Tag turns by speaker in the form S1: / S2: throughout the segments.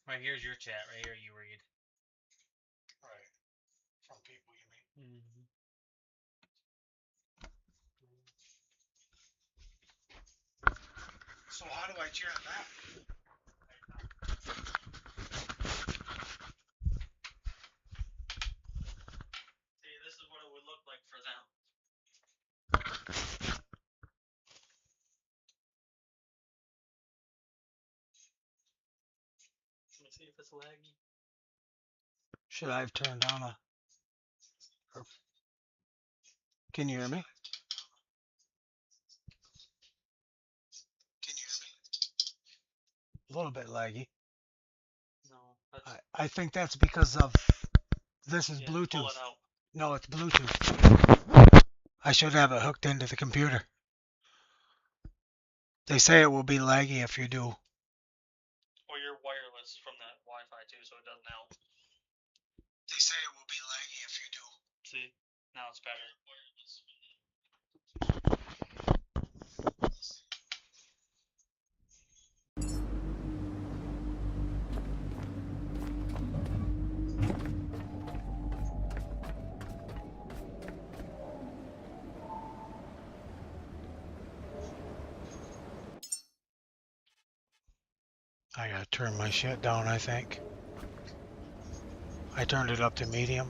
S1: Right here's your chat. Right here you read.
S2: Right. From people, you mean?
S1: Mm-hmm.
S2: So how do I chair that?
S1: See, this is what it would look like for them. Let me see if it's laggy.
S2: Should I have turned down a... Can you hear me? Can you hear me? A little bit laggy.
S1: No, that's...
S2: I think that's because of... This is
S1: Yeah, pull
S2: Bluetooth.
S1: it out.
S2: No, it's Bluetooth. I should have it hooked into the computer. They say it will be laggy if you do.
S1: Or you're wireless from that Wi-Fi too, so it doesn't help.
S2: They say it will be laggy if you do.
S1: See, now it's better.
S2: I gotta turn my shit down, I think. I turned it up to medium.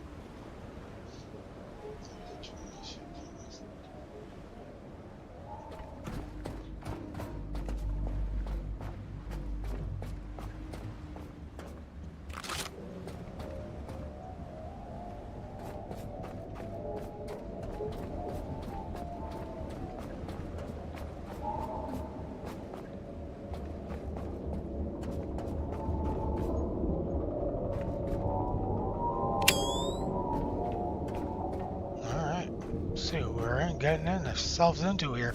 S2: Alright, see what we're getting ourselves into here.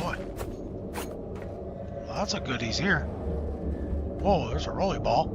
S2: Boy, lots of goodies here. Whoa, there's a rolly ball.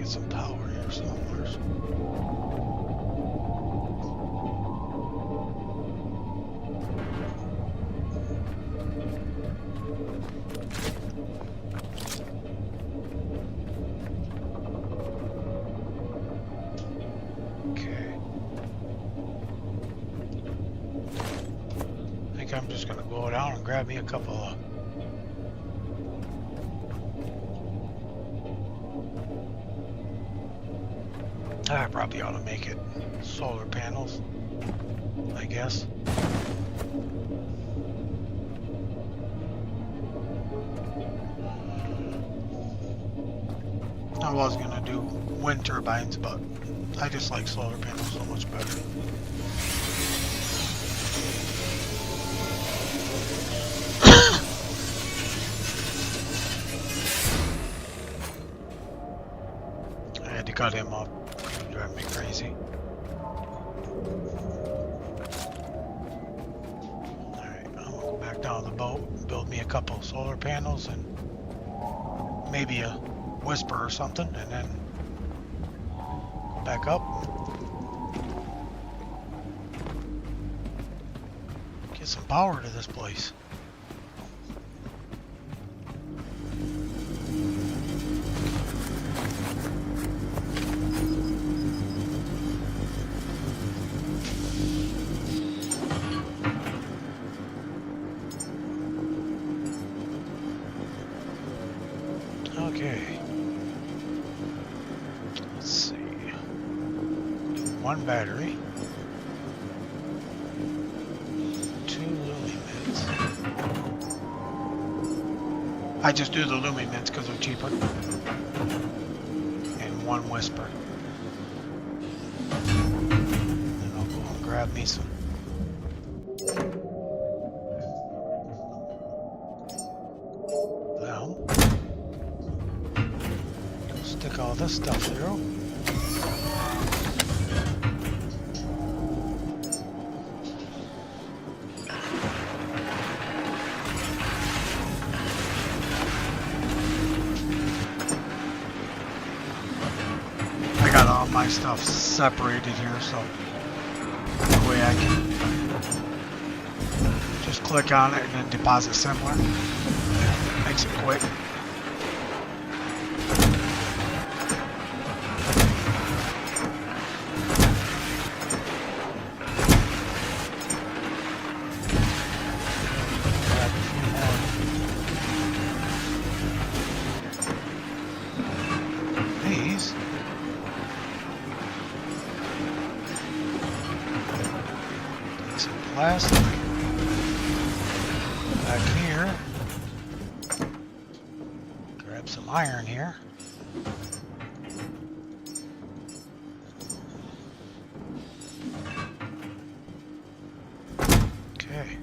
S2: Some power here somewhere. Okay. I think I'm just gonna go down and grab me a couple of... I probably ought to make it solar panels, I guess. I was gonna do wind turbines, but I just like solar panels so much better. cut him up. He'd drive me crazy. Alright, I'm gonna go back down to the boat, build me a couple solar panels and maybe a whisper or something, and then go back up. Get some power to this place. Okay. Let's see. One battery. 2 lumens. I just do the lumens because they're cheaper. And 1 whisper. Then I'll go and grab me some. Stick all this stuff through. I got all my stuff separated here, so that way I can just click on it and then deposit similar. Makes it quick. Plastic back here. Grab some iron here. Okay.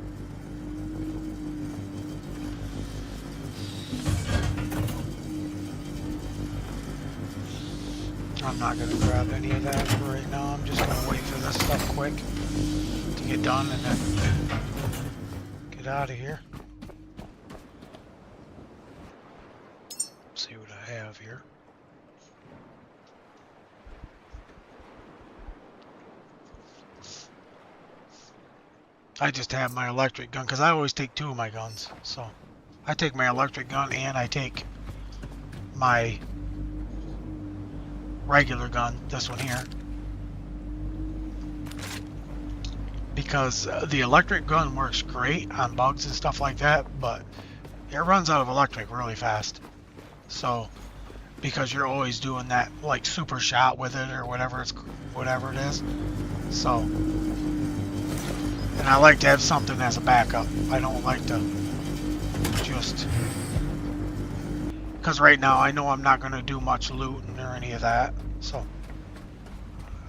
S2: I'm not going to grab any of that for right now. I'm just going to wait for this stuff quick to get done and then get out of here. See what I have here. I just have my electric gun because I always take 2 of my guns. So I take my electric gun and I take my regular gun, this one here. Because the electric gun works great on bugs and stuff like that, but it runs out of electric really fast. So, because you're always doing that like super shot with it or whatever it is. So, and I like to have something as a backup. I don't like to just, because right now I know I'm not going to do much looting or any of that. So,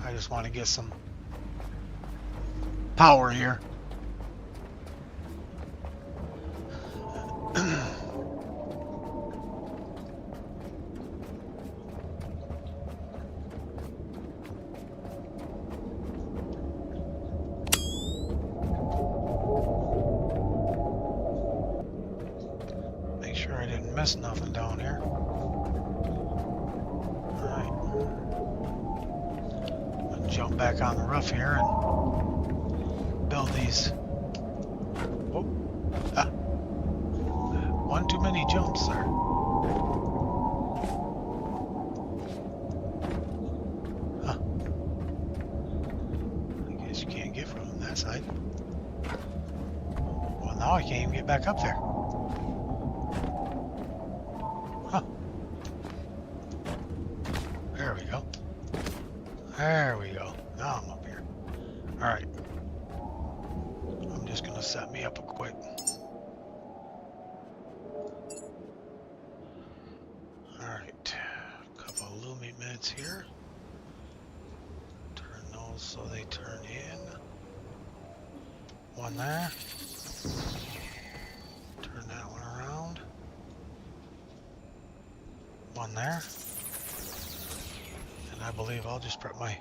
S2: I just want to get some power here. Make sure I didn't miss nothing down here. Alright. I'll jump back on the roof here and build these. Oh, one too many jumps there. Huh. I guess you can't get from that side. Well, now I can't even get back up there. Huh. There we go. There we go. Now I'm up here. Alright. I'm just gonna set me up a quick. Alright, a couple of Lumi meds here. Turn those so they turn in. One there. Turn that one around. One there. And I I believe I'll just put my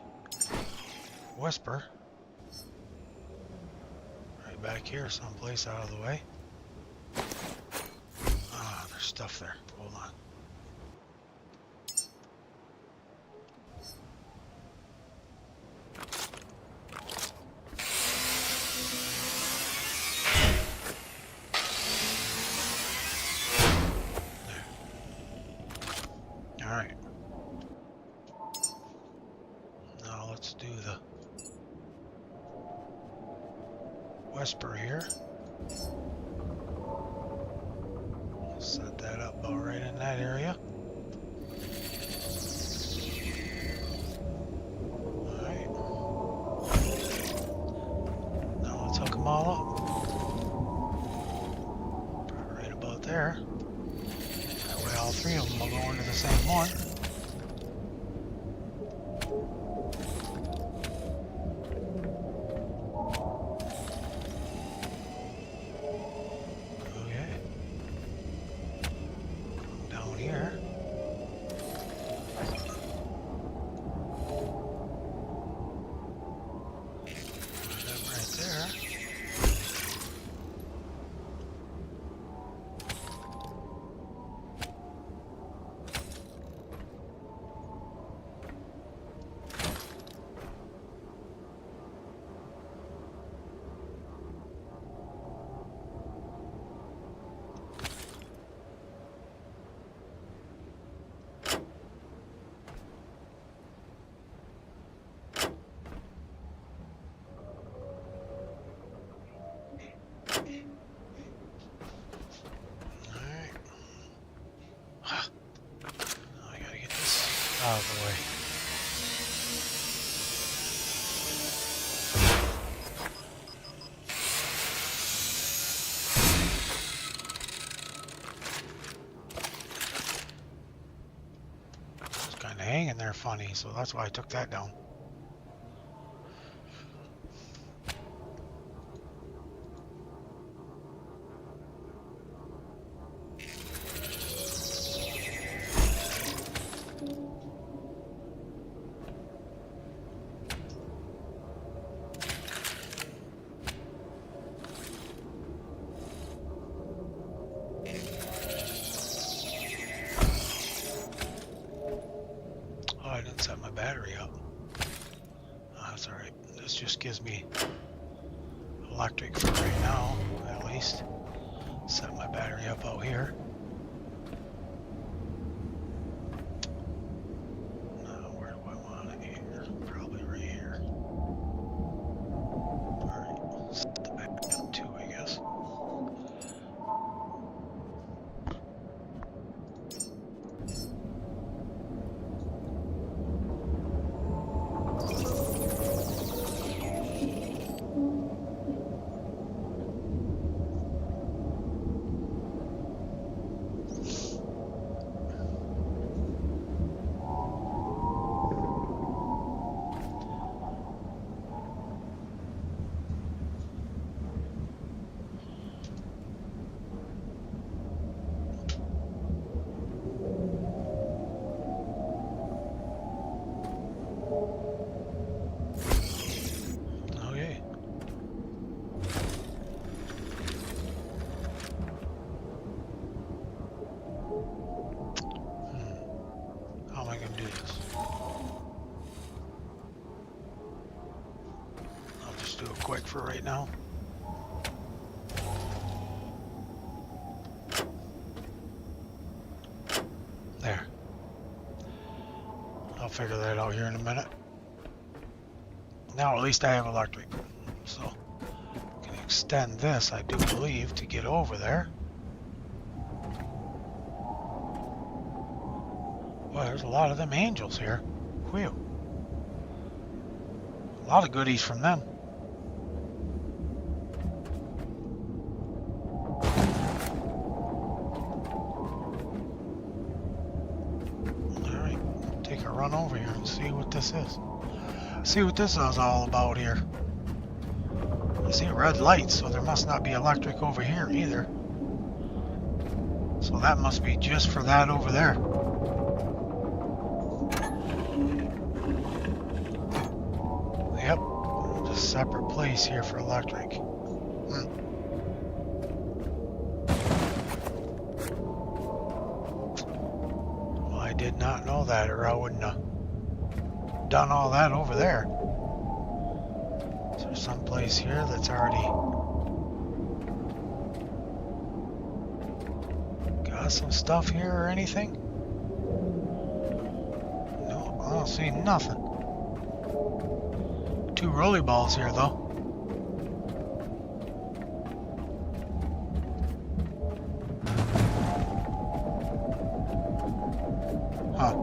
S2: whisper right back here someplace out of the way. Ah, there's stuff there. Hold on. There. All right. Now let's do the whisper here. Set that up about right in that area. Alright. Now let's hook them all up. Right about there. That way all three of them will go into the same one. Out of the way. It's kind of hanging there funny, so that's why I took that down. I didn't set my battery up. Oh, that's alright. This just gives me electric for right now, at least. Set my battery up out here. Now, where do I want it here? Probably right here. Alright, set the battery up too, I guess. Quick for right now. There. I'll figure that out here in a minute. Now at least I have electric. So I can extend this, I do believe, to get over there. Well, there's a lot of them angels here. Whew. A lot of goodies from them. Run over here and see what this is. See what this is all about here. I see red lights, so there must not be electric over here either. So that must be just for that over there. separate place here for electric. Well, I did not know that, or I wouldn't have done all that over there. Is there some place here that's already got some stuff here or anything? No, I don't see nothing. 2 rolly balls here though. Huh.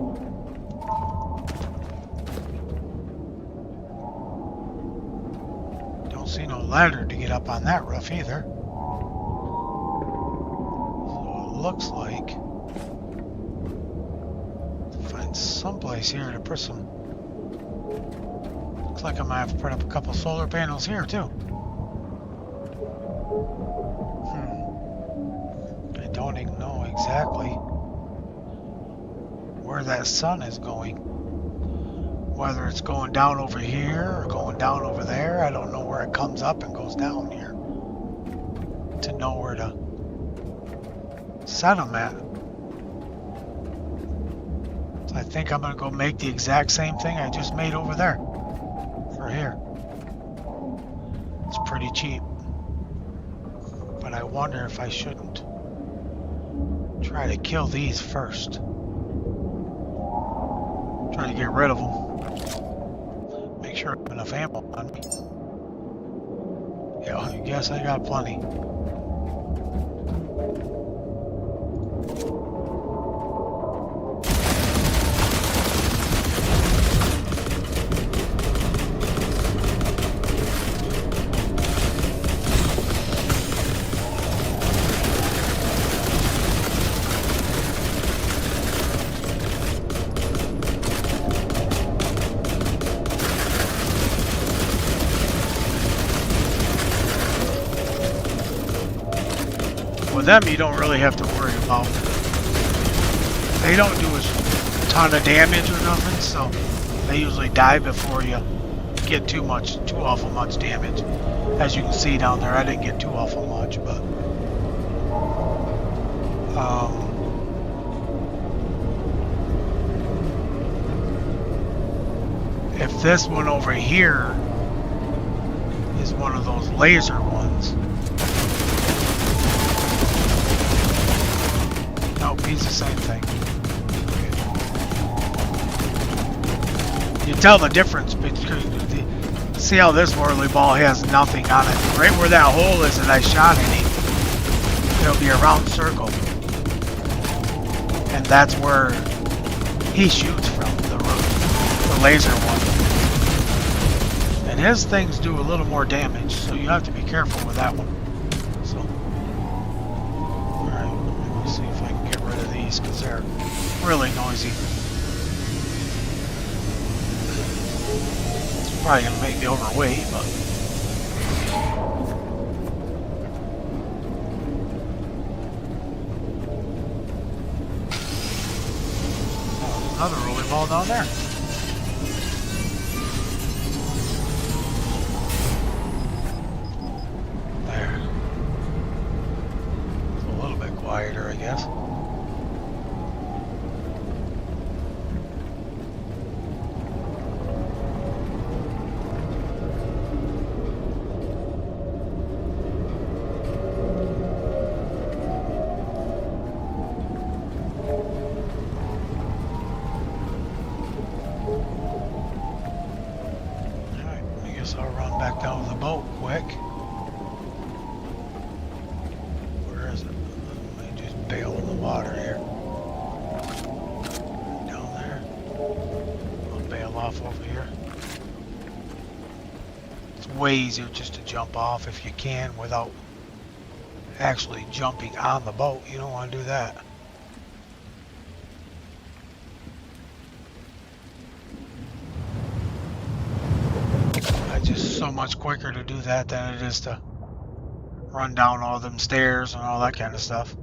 S2: Don't see no ladder to get up on that roof either. So it looks like find someplace here to put some. Looks like I might have to put up a couple solar panels here too. I don't even know exactly where that sun is going. Whether it's going down over here or going down over there, I don't know where it comes up and goes down here to know where to set them at. So I think I'm going to go make the exact same thing I just made over there for here. It's pretty cheap, but I wonder if I shouldn't try to kill these first. Try to get rid of them. Make sure I have enough ammo on me. Yeah, I guess I got plenty. With them, you don't really have to worry about. They don't do a ton of damage or nothing, so they usually die before you get too awful much damage. As you can see down there, I didn't get too awful much, but if this one over here is one of those laser ones. Nope, he's the same thing. You tell the difference between see how this whirly ball has nothing on it. Right where that hole is that I shot in it, it'll be a round circle. And that's where he shoots from, the laser one. And his things do a little more damage, so you have to be careful with that one. So, alright, let me see if I can get rid of these because they're really noisy. It's probably going to make me overweight, but... Oh, another rolling ball down there. There. It's a little bit quieter, I guess. I'll run back down to the boat quick. Where is it? Let me just bail in the water here. Down there. I'll bail off over here. It's way easier just to jump off if you can without actually jumping on the boat. You don't want to do that. Just so much quicker to do that than it is to run down all them stairs and all that kind of stuff.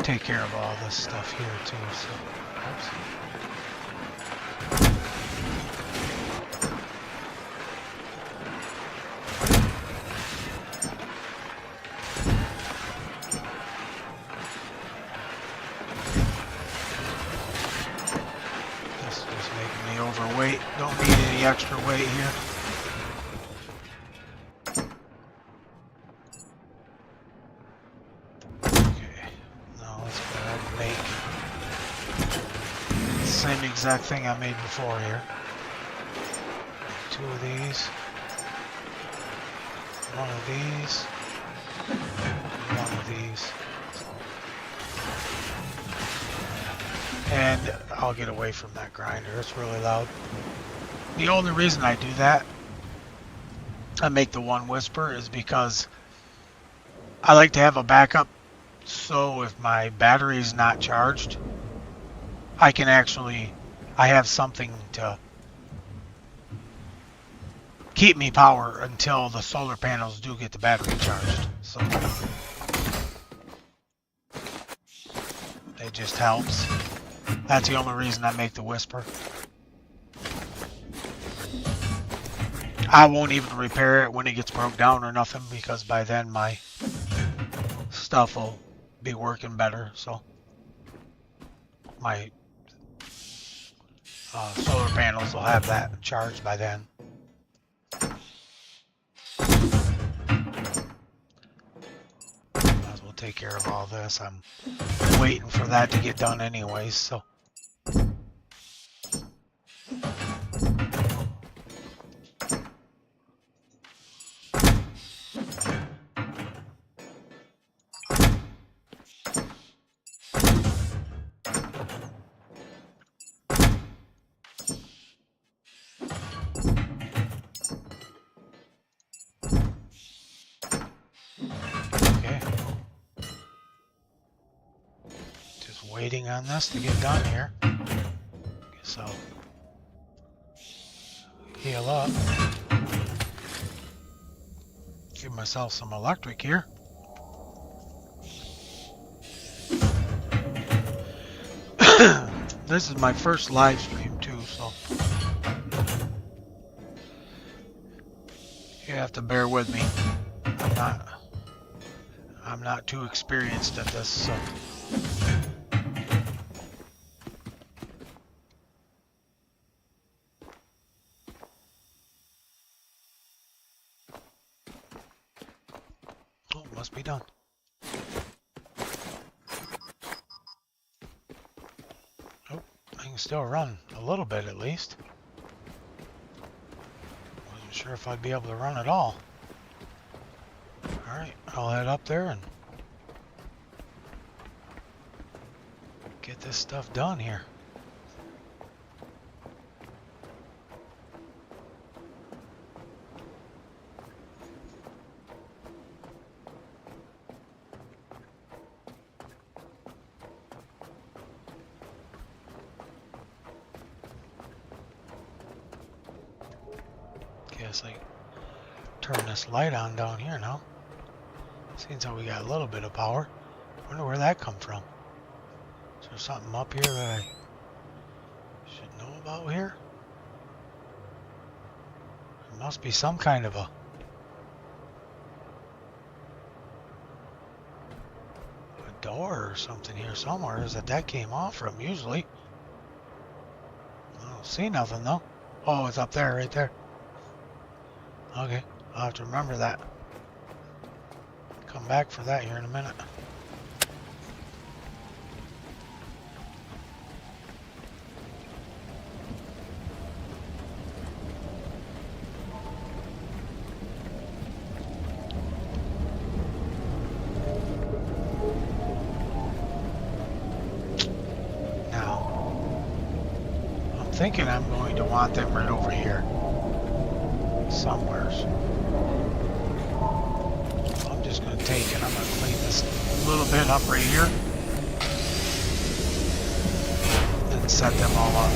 S2: take care of all this stuff here too. So, oops. This is just making me overweight. Don't need any extra weight here. Same exact thing I made before here. 2 of these. 1 of these. 1 of these. And I'll get away from that grinder. It's really loud. The only reason I do that, I make the 1 whisper, is because I like to have a backup. So if my battery is not charged, I have something to keep me power until the solar panels do get the battery charged. So it just helps. That's the only reason I make the whisper. I won't even repair it when it gets broke down or nothing, because by then my stuff will be working better. So my solar panels will have that charged by then. Might as well take care of all this. I'm waiting for that to get done anyways, so. Waiting on this to get done here. Guess I'll heal up. Give myself some electric here. This is my first live stream too, so you have to bear with me. I'm not too experienced at this, so. Must be done. Oh, I can still run a little bit at least. Wasn't sure if I'd be able to run at all. Alright, I'll head up there and get this stuff done here. Guess I turn this light on down here now. Seems how we got a little bit of power. Wonder where that come from. Is there something up here that I should know about here? There must be some kind of a door or something here somewhere that came off from usually. I don't see nothing though. Oh, it's up there, right there. Okay, I'll have to remember that. Come back for that here in a minute. Now, I'm thinking I'm going to want them right over here. Somewheres. I'm just going to take it. I'm going to clean this a little bit up right here. And set them all up.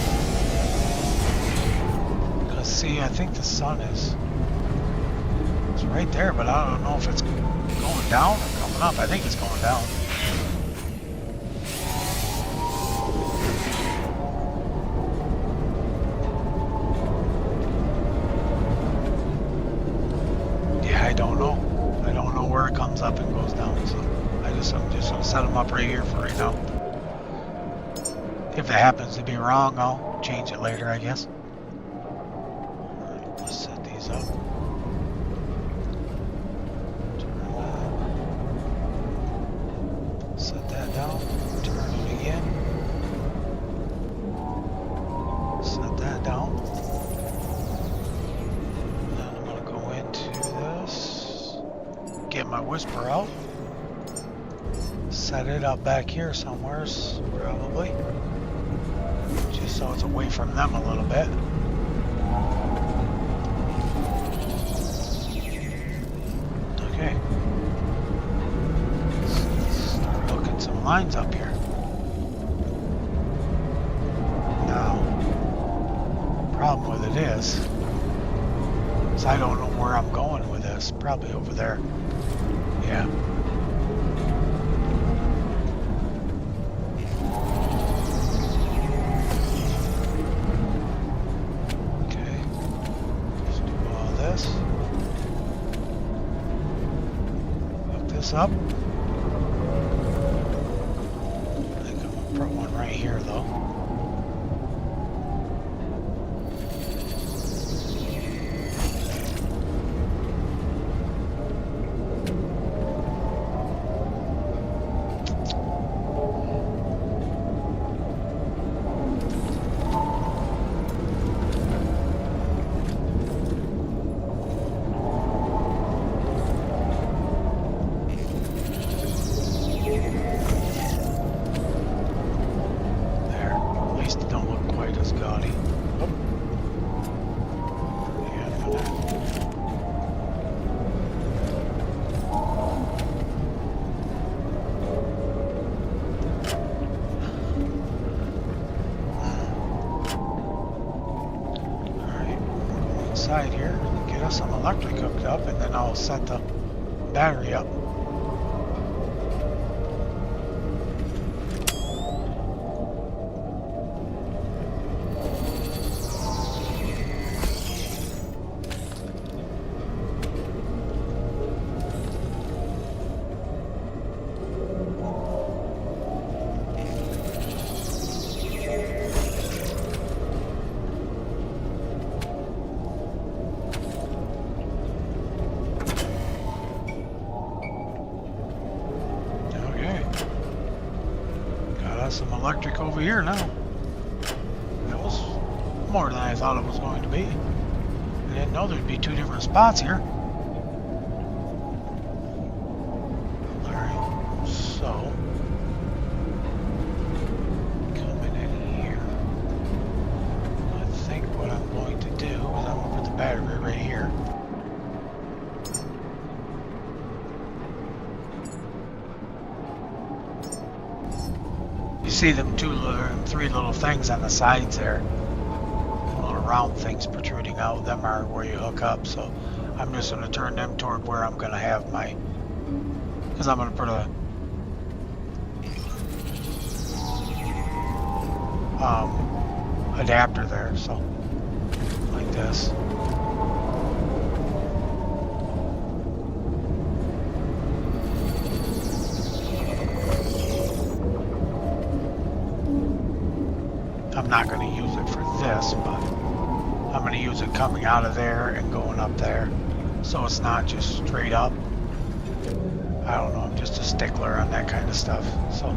S2: Because see, I think the sun is it's right there, but I don't know if it's going down or coming up. I think it's going down. right here for right now. If it happens to be wrong, I'll change it later, I guess. Alright, let's set these up. Turn that. Set that down. Turn it again. Set that down. Then I'm going to go into this. Get my whisper out. Set it up back here somewhere, probably. Just so it's away from them a little bit. Okay. Start hooking some lines up here. Now, problem with it is I don't know where I'm going with this. Probably over there. Yeah. Up. I think I'm gonna put one right here though. Here, get us some electric hooked up, and then I'll set the battery up. Some electric over here now. That was more than I thought it was going to be. I didn't know there'd be two different spots here. Alright, so coming in here. I think what I'm going to do is I'm going to put the battery right here. See them three little things on the sides there, little round things protruding out. Them are where you hook up. So I'm just going to turn them toward where I'm going to have my, because I'm going to put a adapter there. So like this. I'm not going to use it for this, but I'm going to use it coming out of there and going up there, so it's not just straight up. I don't know, I'm just a stickler on that kind of stuff. So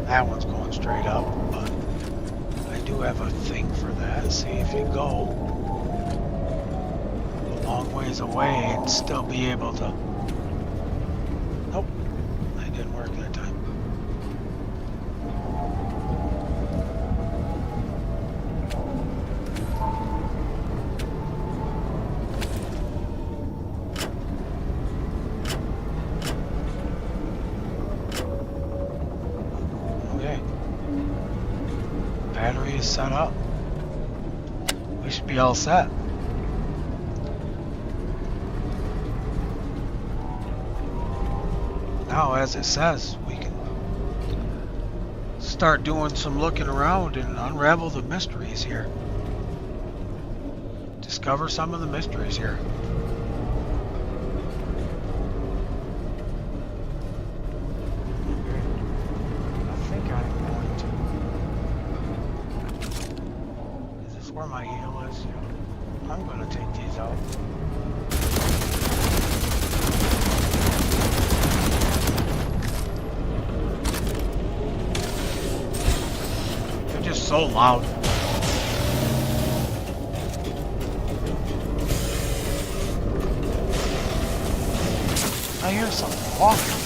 S2: that one's going straight up, but I do have a thing for that. See, if you go a long ways away and still be able to. Nope. Didn't work that time. Okay. Battery is set up. We should be all set. Now, as it says, we can start doing some looking around and unravel the mysteries here. Discover some of the mysteries here. I'm gonna take these out. They're just so loud. I hear something walking.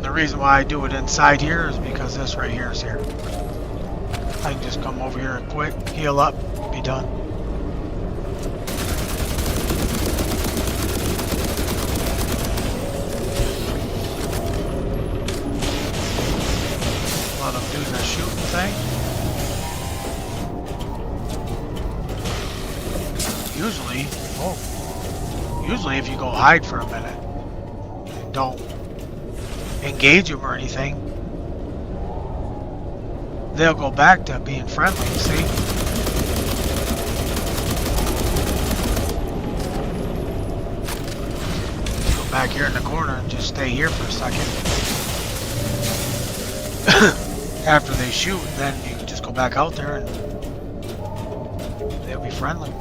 S2: The reason why I do it inside here is because this right here is here. I can just come over here quick, heal up, be done. A lot of them doing that shooting thing. Usually if you go hide for a minute and don't engage them or anything, they'll go back to being friendly, see? Go back here in the corner and just stay here for a second. After they shoot, then you can just go back out there and they'll be friendly.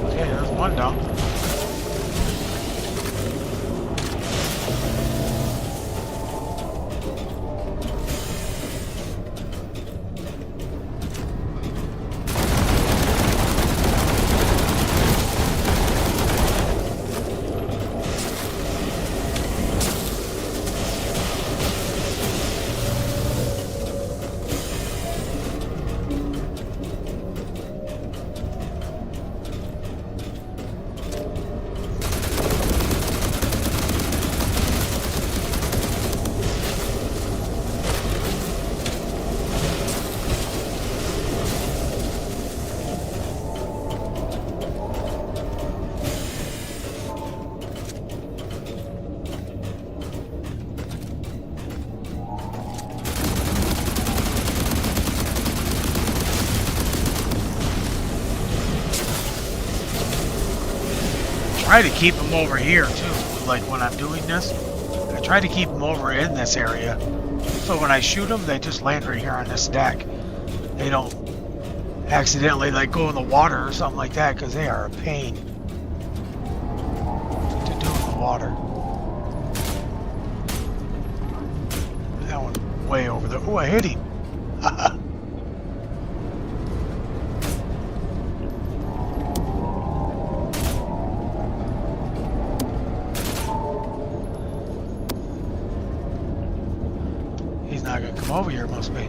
S2: Okay, there's one down. Try to keep them over here too, like when I'm doing this. I try to keep them over in this area, so when I shoot them, they just land right here on this deck. They don't accidentally like go in the water or something like that, because they are a pain to do in the water. That one way over there. Oh, I hit him. He's not gonna come over here, must be.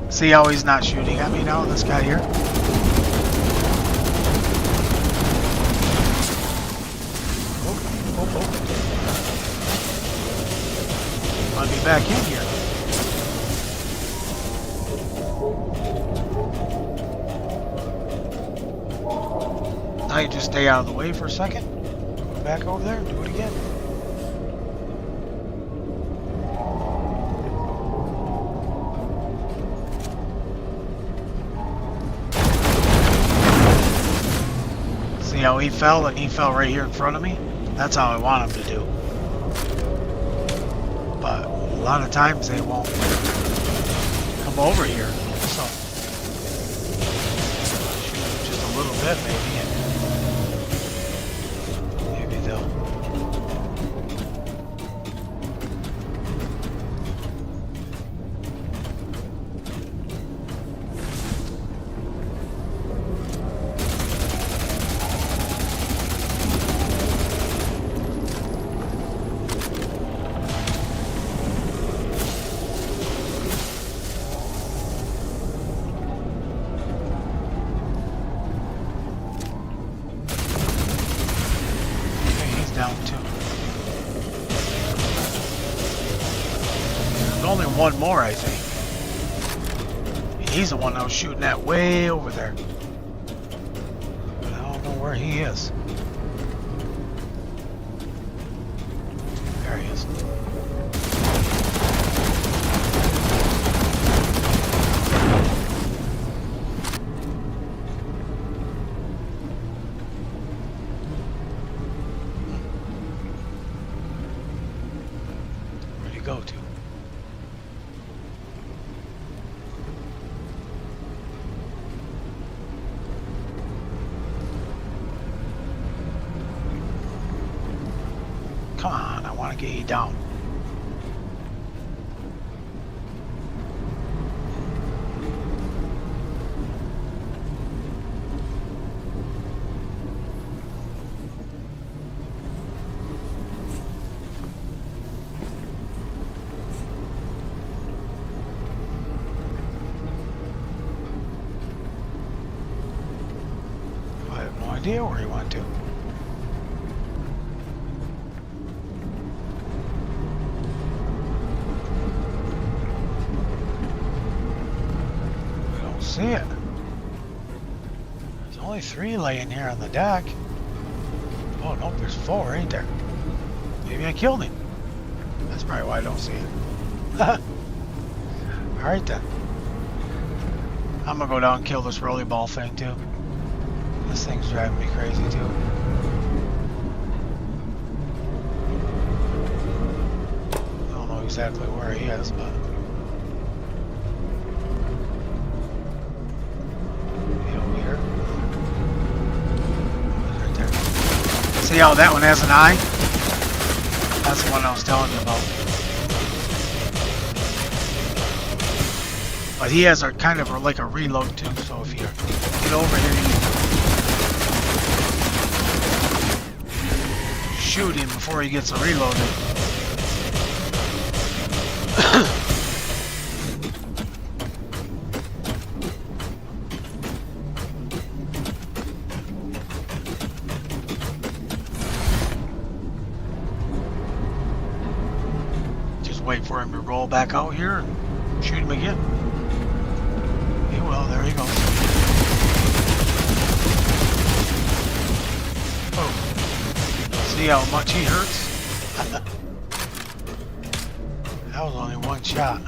S2: See how he's not shooting at me now, this guy here? Oh. I'll be back in here. Now you just stay out of the way for a second. Go back over there and do it again. See how he fell, and he fell right here in front of me? That's how I want him to do. But a lot of times they won't come over here. So shoot just a little bit maybe, and maybe they'll. Down too. There's only one more, I think. He's the one that was shooting at way over there. But I don't know where he is. There he is. you go to? Come on, I want to get you down. I have no idea where he went to. I don't see it. There's only 3 laying here on the deck. Oh, nope, there's 4, ain't there? Maybe I killed him. That's probably why I don't see it. Alright then. I'm gonna go down and kill this rolly ball thing too. This thing's driving me crazy too. I don't know exactly where he is, but over here. He's right there. See how that one has an eye? That's the one I was telling you about. But he has a kind of like a reload too, so if you get over here, you shoot him before he gets reloaded. Just wait for him to roll back out here and shoot him again. He will, there he goes. Oh. See how much he hurts? That was only one shot.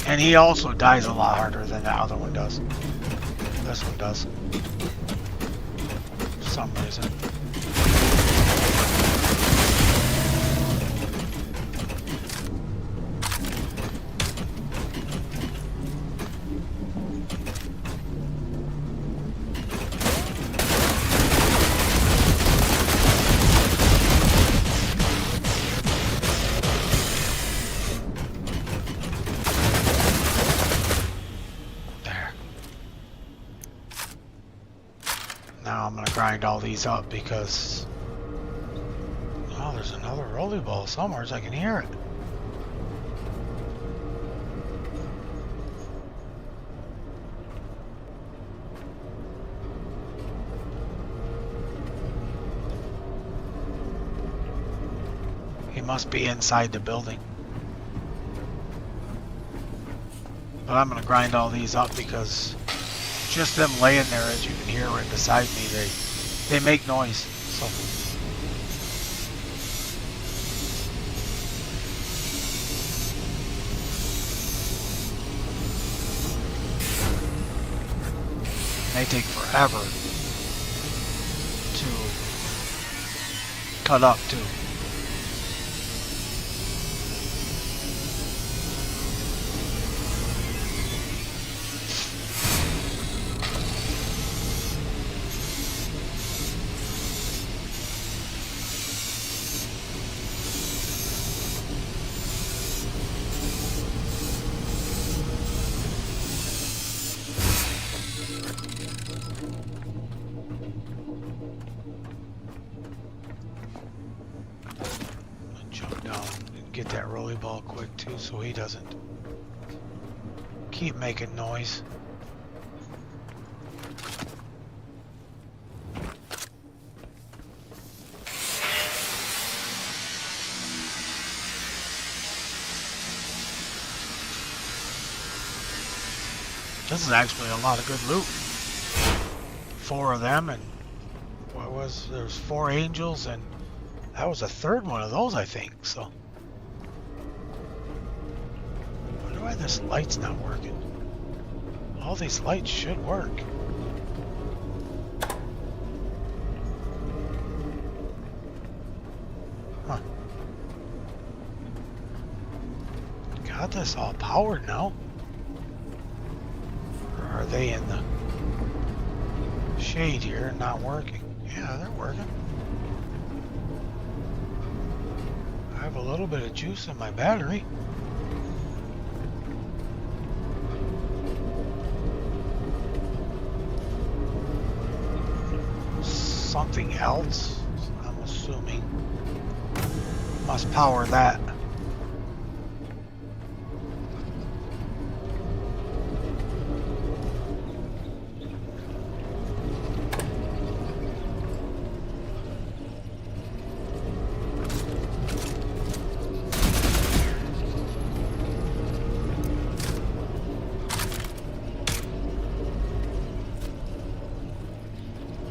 S2: And he also dies a lot harder than the other one does. This one does. For some reason. Now I'm going to grind all these up because... Oh, there's another rolly ball somewhere, so I can hear it. He must be inside the building. But I'm going to grind all these up because... just them laying there, as you can hear right beside me, they make noise. So they take forever to cut up too. Get that rolly ball quick too, so he doesn't keep making noise. This is actually a lot of good loot. 4 of them, and there's 4 angels, and that was a third one of those, I think. So, I wonder why this light's not working. All these lights should work. Huh. Got this all powered now. Or are they in the shade here and not working? Yeah, they're working. I have a little bit of juice in my battery. Something else, I'm assuming, must power that.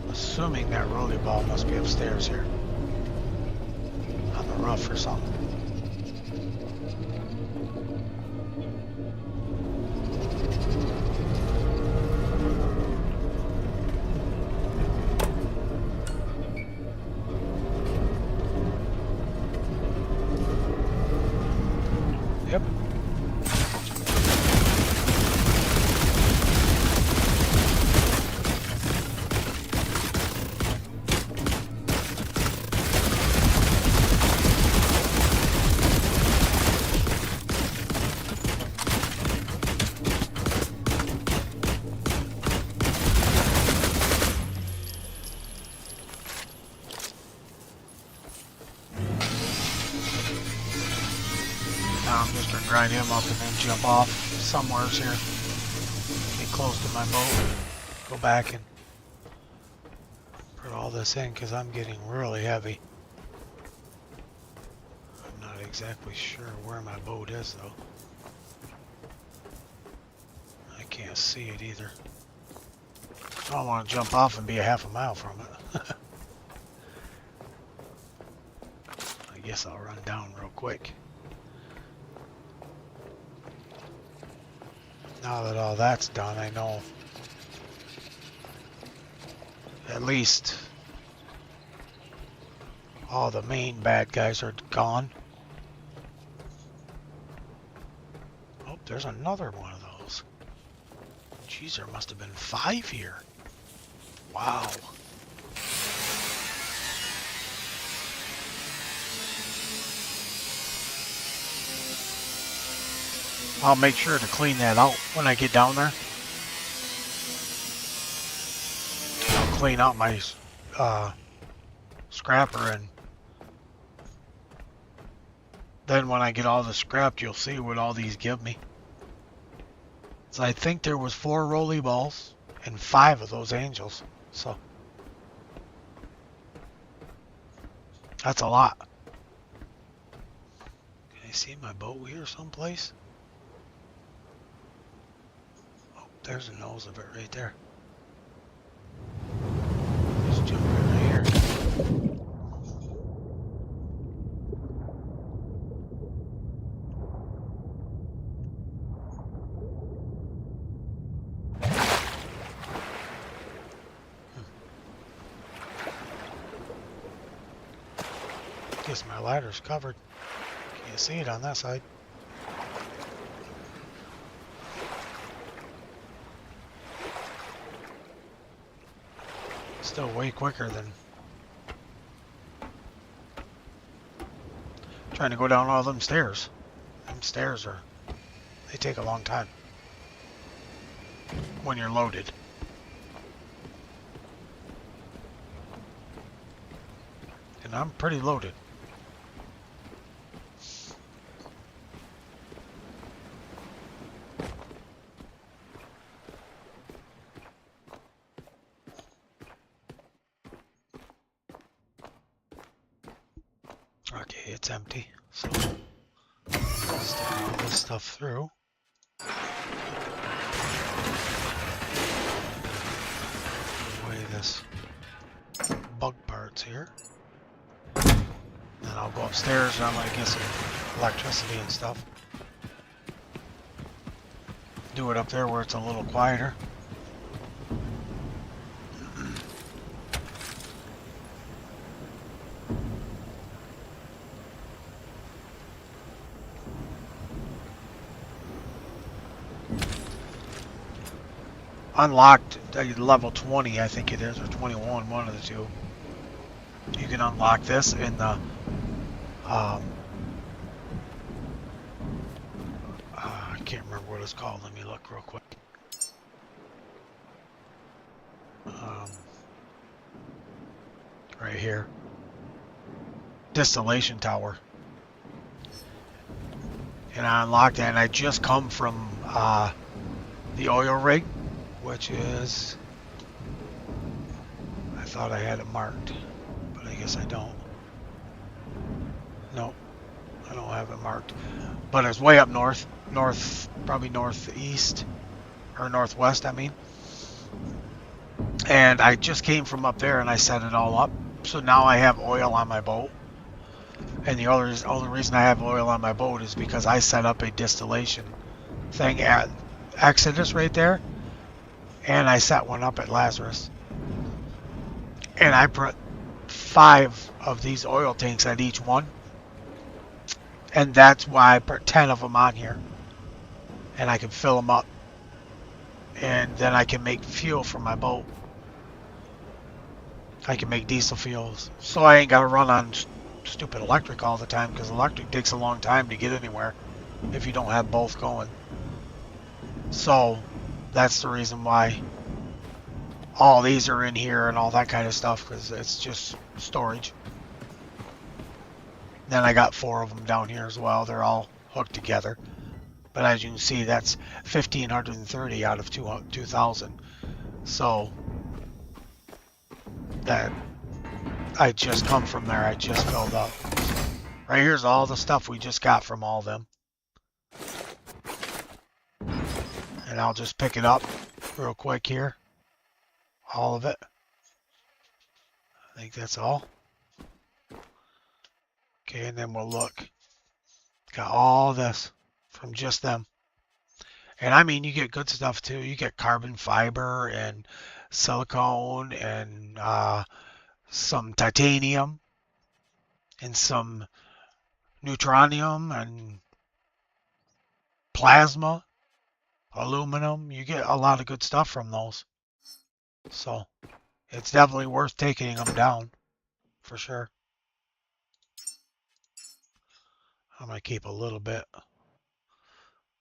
S2: Assuming that rolly ball must be upstairs here on the roof or something. Yep. Now I'm just gonna grind him up and then jump off somewheres here. Get close to my boat. Go back and put all this in because I'm getting really heavy. I'm not exactly sure where my boat is though. I can't see it either. I don't want to jump off and be a half a mile from it. I guess I'll run down real quick. Now that all that's done, I know at least all the main bad guys are gone. Oh, there's another one of those. Jeez, there must have been 5 here. Wow. I'll make sure to clean that out when I get down there. I'll clean out my scrapper, and then when I get all the scrapped, you'll see what all these give me. So I think there was 4 rolly balls and 5 of those angels. So that's a lot. Can I see my boat here someplace? There's the nose of it right there. Let's jump in right here. Guess my ladder's covered. Can't see it on that side. Still way quicker than trying to go down all them stairs. Them stairs they take a long time when you're loaded. And I'm pretty loaded. Okay, it's empty, so stick all this stuff through. go upstairs and I'm gonna get some electricity and stuff. Do it up there where it's a little quieter. Unlocked level 20, I think it is, or 21, one of the two. You can unlock this in the I can't remember what it's called. Let me look real quick. Right here, distillation tower, and I unlocked that. And I just come from the oil rig, which is, I thought I had it marked, but I guess I don't. Nope, I don't have it marked. But it's way up north, probably northeast, or northwest, I mean. And I just came from up there and I set it all up. So now I have oil on my boat. And the only reason I have oil on my boat is because I set up a distillation thing at Exodus right there. And I set one up at Lazarus. And I put 5 of these oil tanks at each one. And that's why I put 10 of them on here. And I can fill them up. And then I can make fuel for my boat. I can make diesel fuels. So I ain't got to run on stupid electric all the time, because electric takes a long time to get anywhere if you don't have both going. So that's the reason why all these are in here and all that kind of stuff, because it's just storage. Then I got 4 of them down here as well. They're all hooked together. But as you can see, that's 1,530 out of 2,000. So that I just come from there. I just filled up. Right here's all the stuff we just got from all of them. And I'll just pick it up real quick here. All of it. I think that's all. Okay, and then we'll look. Got all this from just them. And I mean, you get good stuff too. You get carbon fiber and silicone and some titanium and some neutronium and plasma, aluminum. You get a lot of good stuff from those. So it's definitely worth taking them down for sure. I'm going to keep a little bit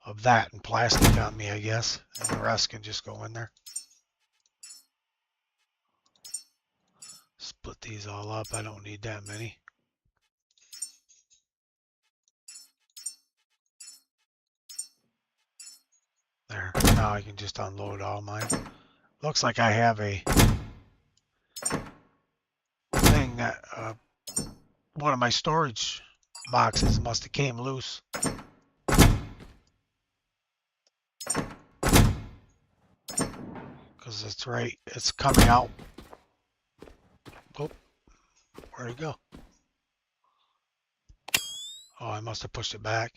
S2: of that and plastic on me, I guess, and the rest can just go in there. Split these all up. I don't need that many. There. Now I can just unload all mine. Looks like I have a thing that one of my storage boxes must have came loose. Because it's right, it's coming out. Oh, where'd it go? Oh, I must have pushed it back.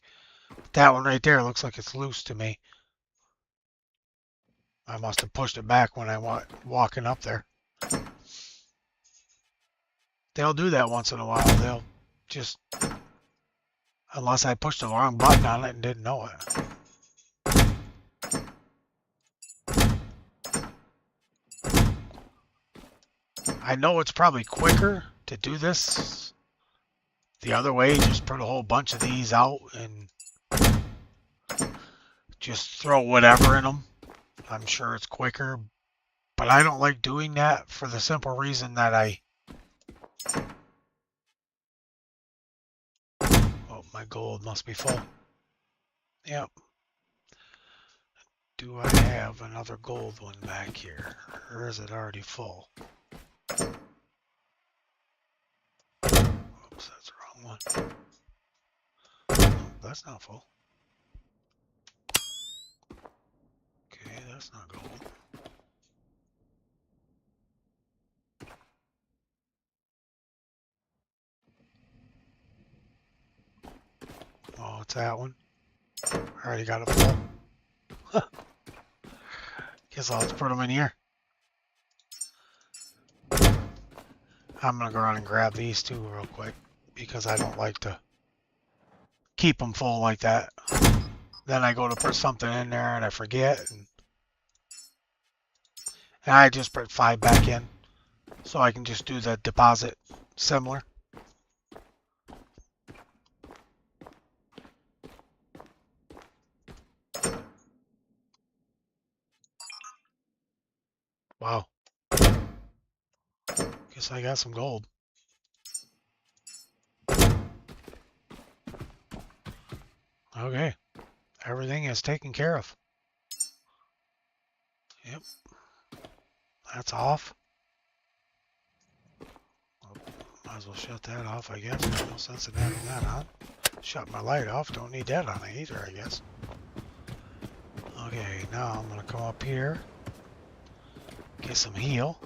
S2: That one right there looks like it's loose to me. I must have pushed it back when I went walking up there. They'll do that once in a while. They'll just, unless I pushed the wrong button on it and didn't know it. I know it's probably quicker to do this the other way. Just put a whole bunch of these out and just throw whatever in them. I'm sure it's quicker, but I don't like doing that for the simple reason that oh, my gold must be full. Yep. Do I have another gold one back here, or is it already full? Oops, that's the wrong one. No, that's not full. Okay, that's not gold. What's that one? Already got it full. Guess I'll just put them in here. I'm gonna go around and grab these two real quick because I don't like to keep them full like that. Then I go to put something in there and I forget. And I just put 5 back in so I can just do the deposit similar. Wow. Guess I got some gold. Okay. Everything is taken care of. Yep. That's off. Might as well shut that off, I guess. There's no sense in having that on. Shut my light off. Don't need that on either, I guess. Okay, now I'm going to come up here. Get some heal.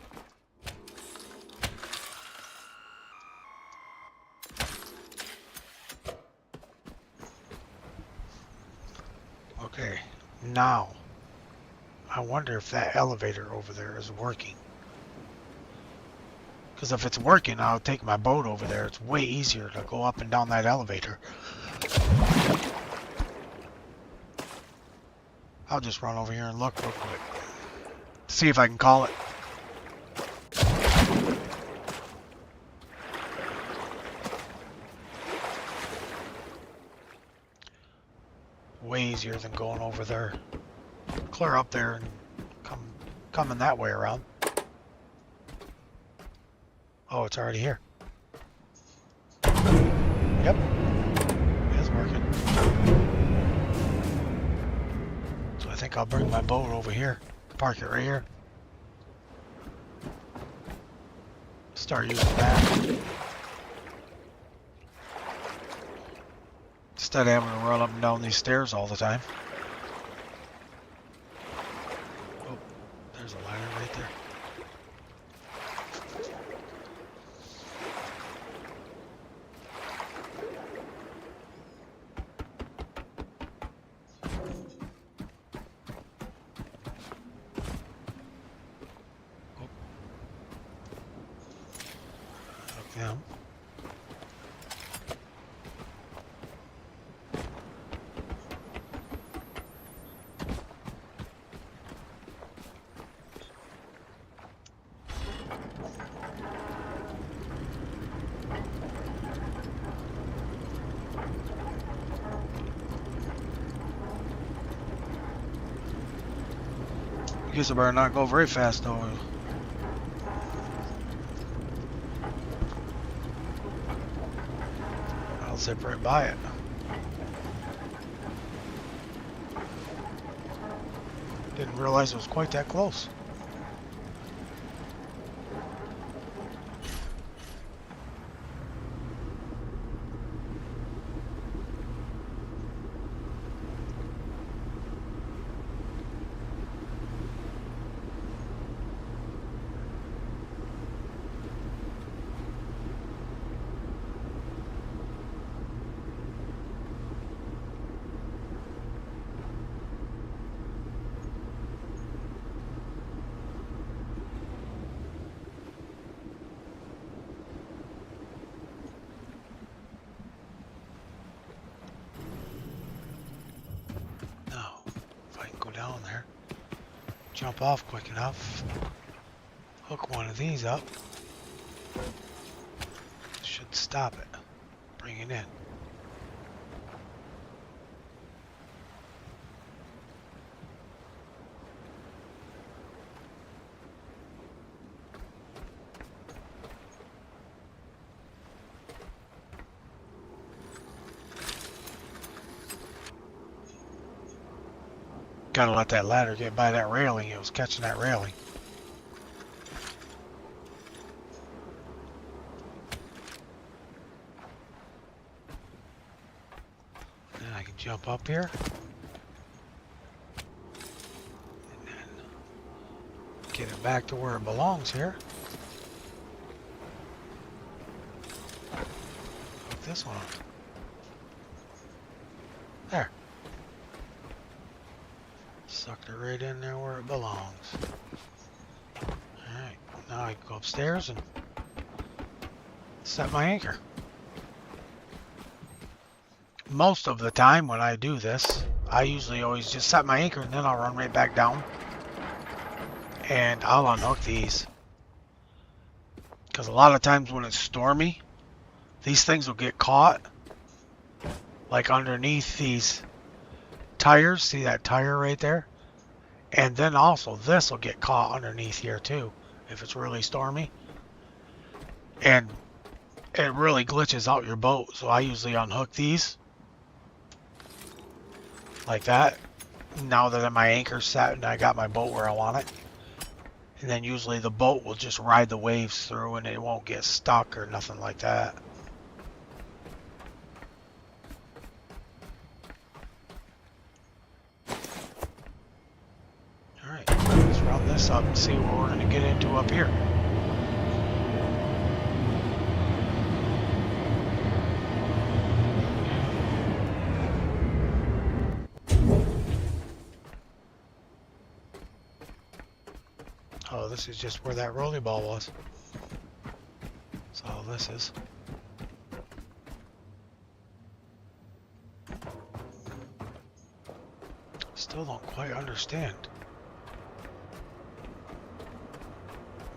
S2: Okay, now I wonder if that elevator over there is working. Because if it's working, I'll take my boat over there. It's way easier to go up and down that elevator. I'll just run over here and look real quick. See if I can call it. Way easier than going over there. Clear up there and coming that way around. Oh, it's already here. Yep. It's working. So I think I'll bring my boat over here. Park it right here. Start using that. Instead of having to run up and down these stairs all the time. Oh, there's a ladder right there. Them. I guess I better not go very fast though. I'll zip right by it. Didn't realize it was quite that close. Down there, jump off quick enough, hook one of these up, should stop it, bring it in. Gotta let that ladder get by that railing. It was catching that railing. Then I can jump up here. And then get it back to where it belongs here. Hook this one up. Sucked it right in there where it belongs. Alright, now I can go upstairs and set my anchor. Most of the time when I do this, I usually always just set my anchor and then I'll run right back down. And I'll unhook these. Because a lot of times when it's stormy, these things will get caught. Like underneath these tires. See that tire right there? And then also this will get caught underneath here too. If it's really stormy. And it really glitches out your boat. So I usually unhook these. Like that. Now that my anchor's set and I got my boat where I want it. And then usually the boat will just ride the waves through and it won't get stuck or nothing like that. Alright, let's run this up and see what we're going to get into up here. Oh, this is just where that rolly ball was. That's all this is. Still don't quite understand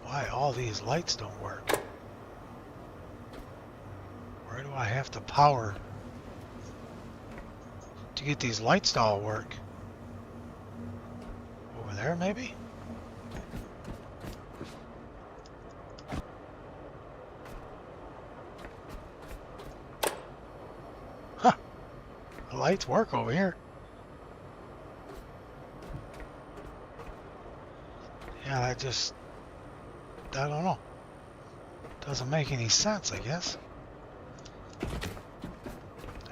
S2: why all these lights don't work. Where do I have to power to get these lights to all work? Over there, maybe? Huh. The lights work over here. Yeah, that just... I don't know. Doesn't make any sense, I guess.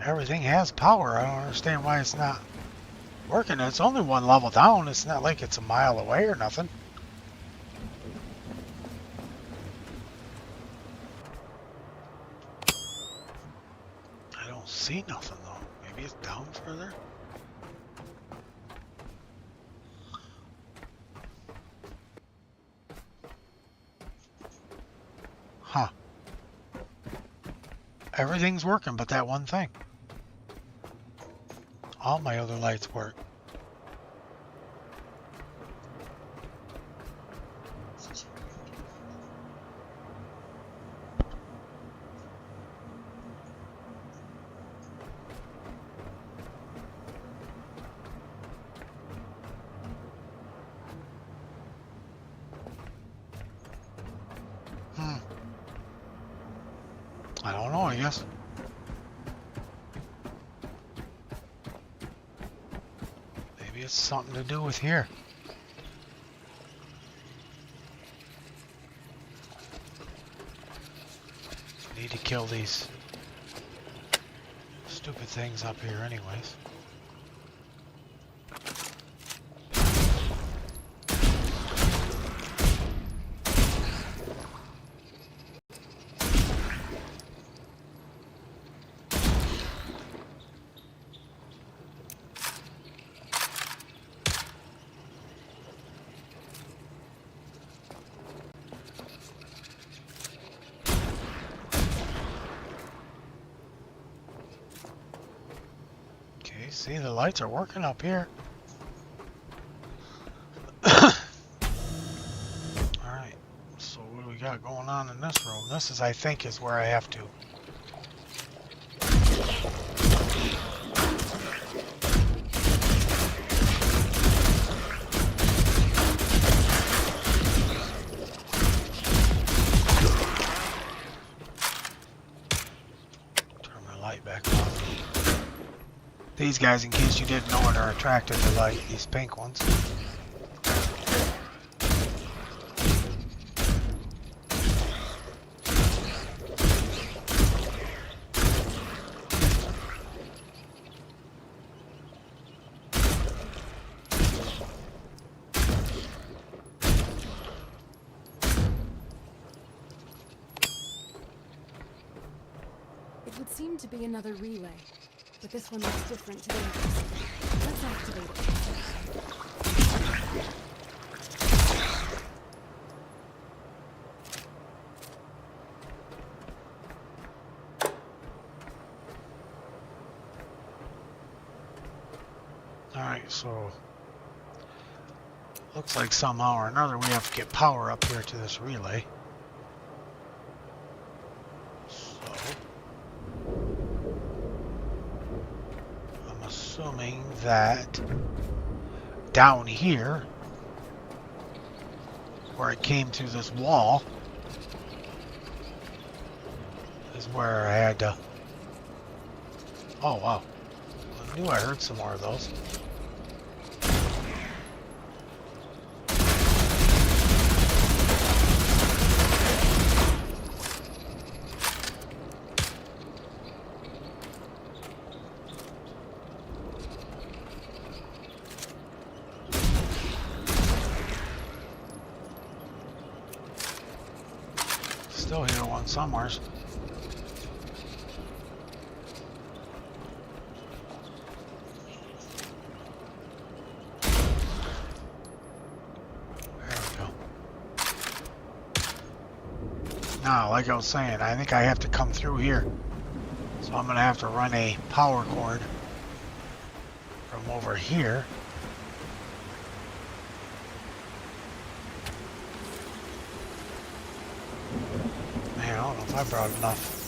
S2: Everything has power. I don't understand why it's not working. It's only one level down. It's not like it's a mile away or nothing. I don't see nothing though. Maybe it's down further? Huh. Everything's working but that one thing. All my other lights work. I don't know, I guess. Maybe it's something to do with here. Need to kill these stupid things up here anyways. See, the lights are working up here. Alright, so what do we got going on in this room? This is, I think, is where I have to. Turn my light back on. These guys, in case you didn't know it, are attracted to light, these pink ones.
S3: It would seem to be another relay. But this one looks different to the others. Let's activate it.
S2: so looks like somehow or another we have to get power up here to this relay. So I'm assuming that down here, where it came through this wall, is where I had to... Oh, wow. I knew I heard some more of those. Still hear one somewheres. Now, like I was saying, I think I have to come through here. So I'm going to have to run a power cord from over here. Man, I don't know if I brought enough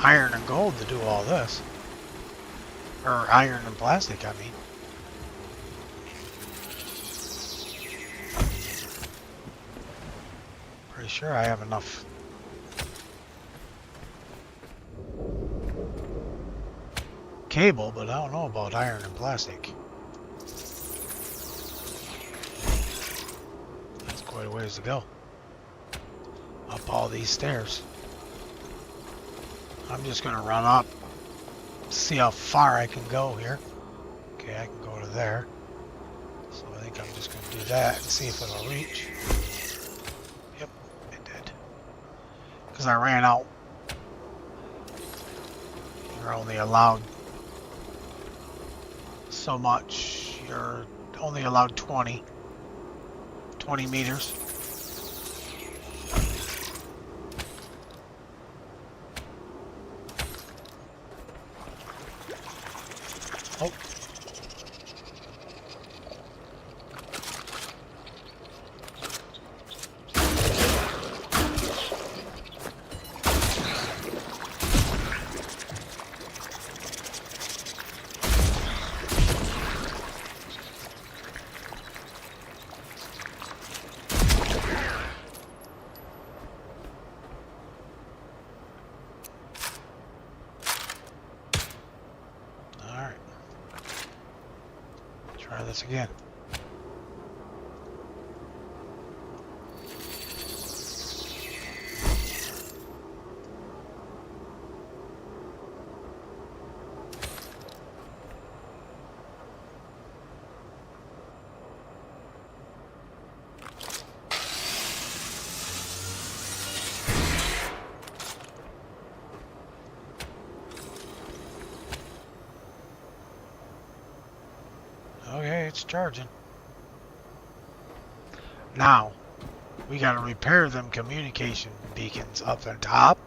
S2: iron and gold to do all this. Or iron and plastic, I mean. Pretty sure I have enough. Cable, but I don't know about iron and plastic. That's quite a ways to go. Up all these stairs. I'm just gonna run up, see how far I can go here. Okay, I can go to there. So I think I'm just gonna do that and see if it'll reach. Yep, it did. Because I ran out. You're only allowed so much. You're only allowed 20 meters. Oh. Try this again. Okay, it's charging. Now, we gotta repair them communication beacons up on top,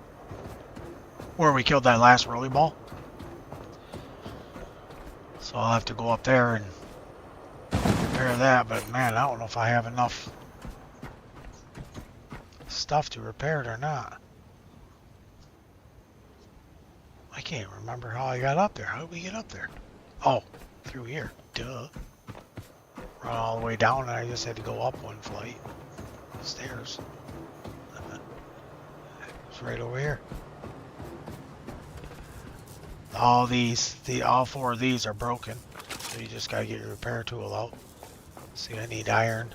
S2: where we killed that last rolly ball. So I'll have to go up there and repair that, but man, I don't know if I have enough stuff to repair it or not. I can't remember how I got up there. How did we get up there? Oh, through here. Duh. Run all the way down and I just had to go up one flight. Stairs. It's right over here. All four of these are broken. So you just gotta get your repair tool out. See, I need iron.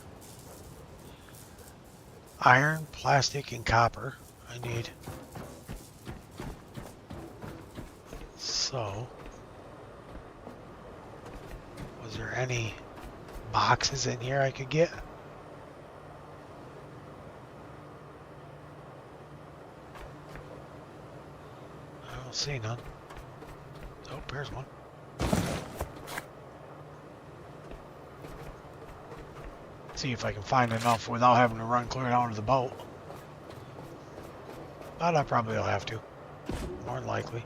S2: Iron, plastic, and copper. I need. So, was there any boxes in here I could get? I don't see none. Oh, there's one. See if I can find enough without having to run clear down to the boat. But I probably will have to. More than likely.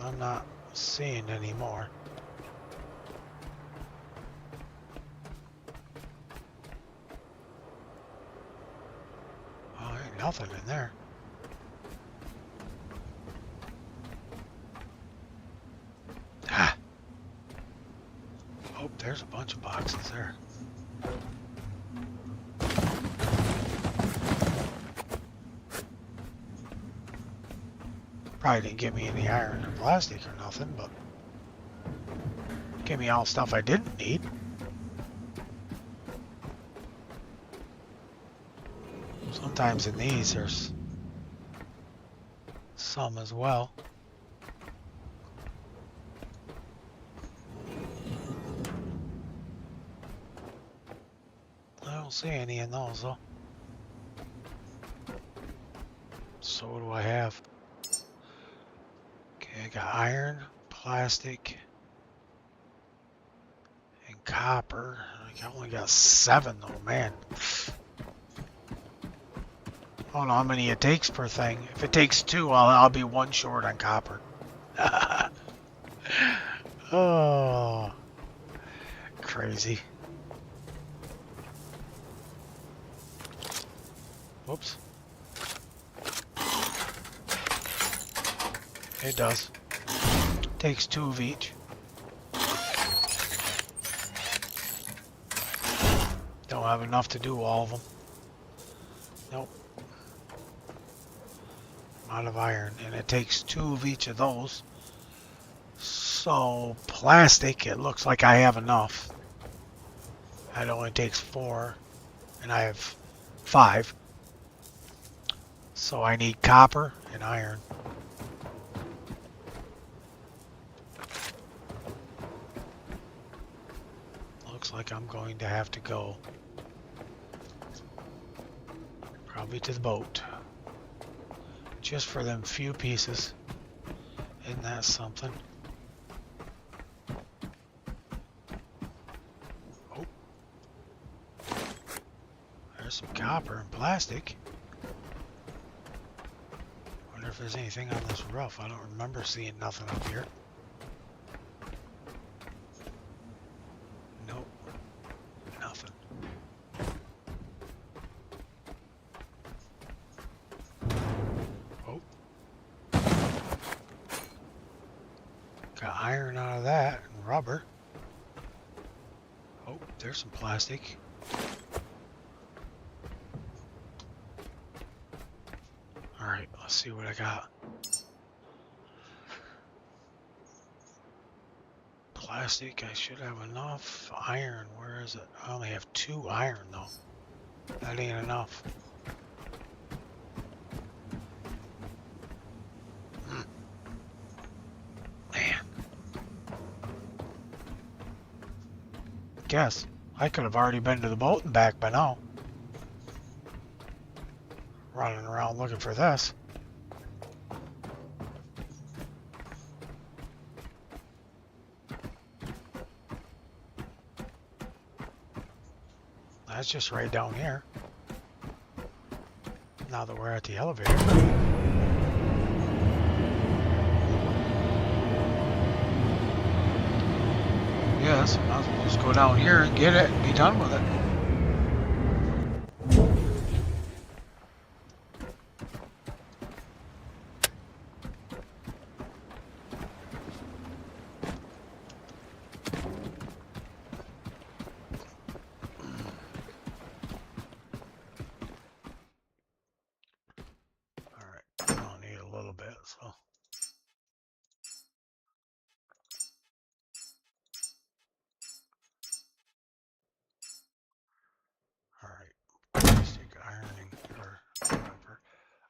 S2: I'm not seeing any more. Oh, ain't nothing in there. Ah. Oh, there's a bunch of boxes there. Probably didn't give me any iron or plastic or nothing, but gave me all stuff I didn't need. Sometimes in these there's some as well. I don't see any in those though. So what do I have? Okay, I got iron, plastic, and copper. I only got 7 though, man. I don't know how many it takes per thing. If it takes 2, I'll be 1 short on copper. Oh, crazy. Whoops. It does. Takes 2 of each. Don't have enough to do all of them. Nope. I'm out of iron, and it takes 2 of each of those. So, plastic, it looks like I have enough. It only takes 4, and I have 5. So I need copper and iron. Looks like I'm going to have to go probably to the boat. Just for them few pieces. Isn't that something? Oh. There's some copper and plastic. Wonder if there's anything on this roof. I don't remember seeing nothing up here. Nope. Nothing. Oh. Got iron out of that and rubber. Oh, there's some plastic. Alright, let's see what I got. Plastic, I should have enough. Iron, where is it? I only have 2 iron though. That ain't enough. Man. Guess I could have already been to the boat and back by now. Running around looking for this. That's just right down here. Now that we're at the elevator. Yes, might as well just go down here and get it and be done with it. So alright. Plastic ironing or whatever.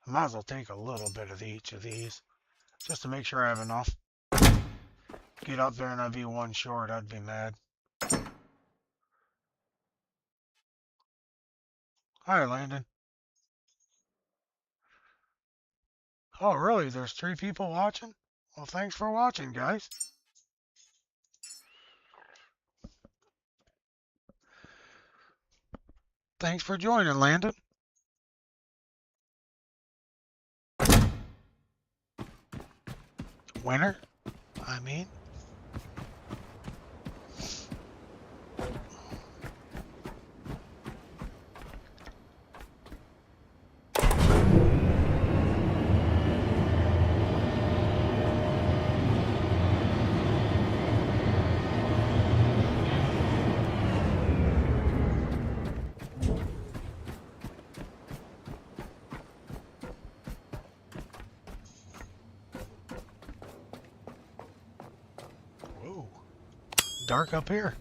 S2: I might as well take a little bit of each of these just to make sure I have enough. Get up there and I'd be 1 short, I'd be mad. Hi, Landon. Oh, really? There's 3 people watching? Well, thanks for watching, guys. Thanks for joining, Landon. Winner? I mean. Whoa. Dark up here.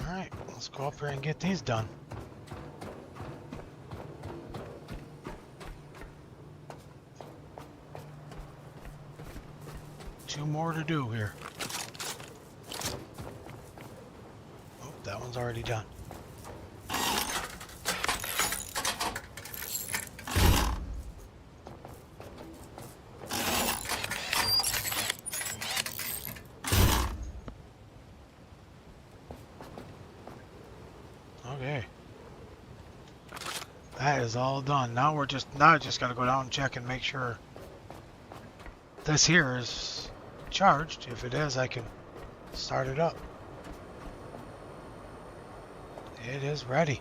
S2: Alright, let's go up here and get these done. Two more to do here. Oh, that one's already done. Okay. That is all done. Now I just gotta go down and check and make sure this here is charged. If it is, I can start it up. It is ready.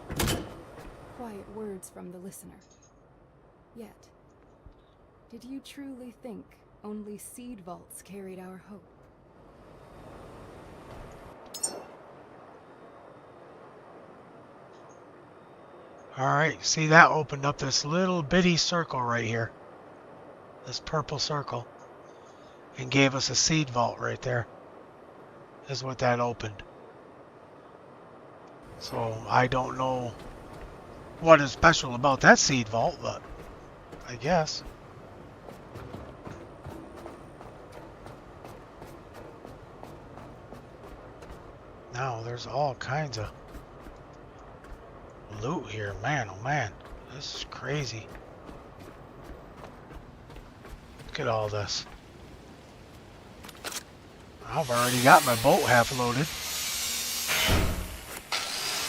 S3: Quiet words from the listener. Yet, did you truly think only seed vaults carried our hope?
S2: Alright, see that opened up this little bitty circle right here. This purple circle. And gave us a seed vault right there. Is what that opened. So I don't know what is special about that seed vault, but I guess. Now there's all kinds of loot here. Man, oh man. This is crazy. Look at all this. I've already got my boat half loaded.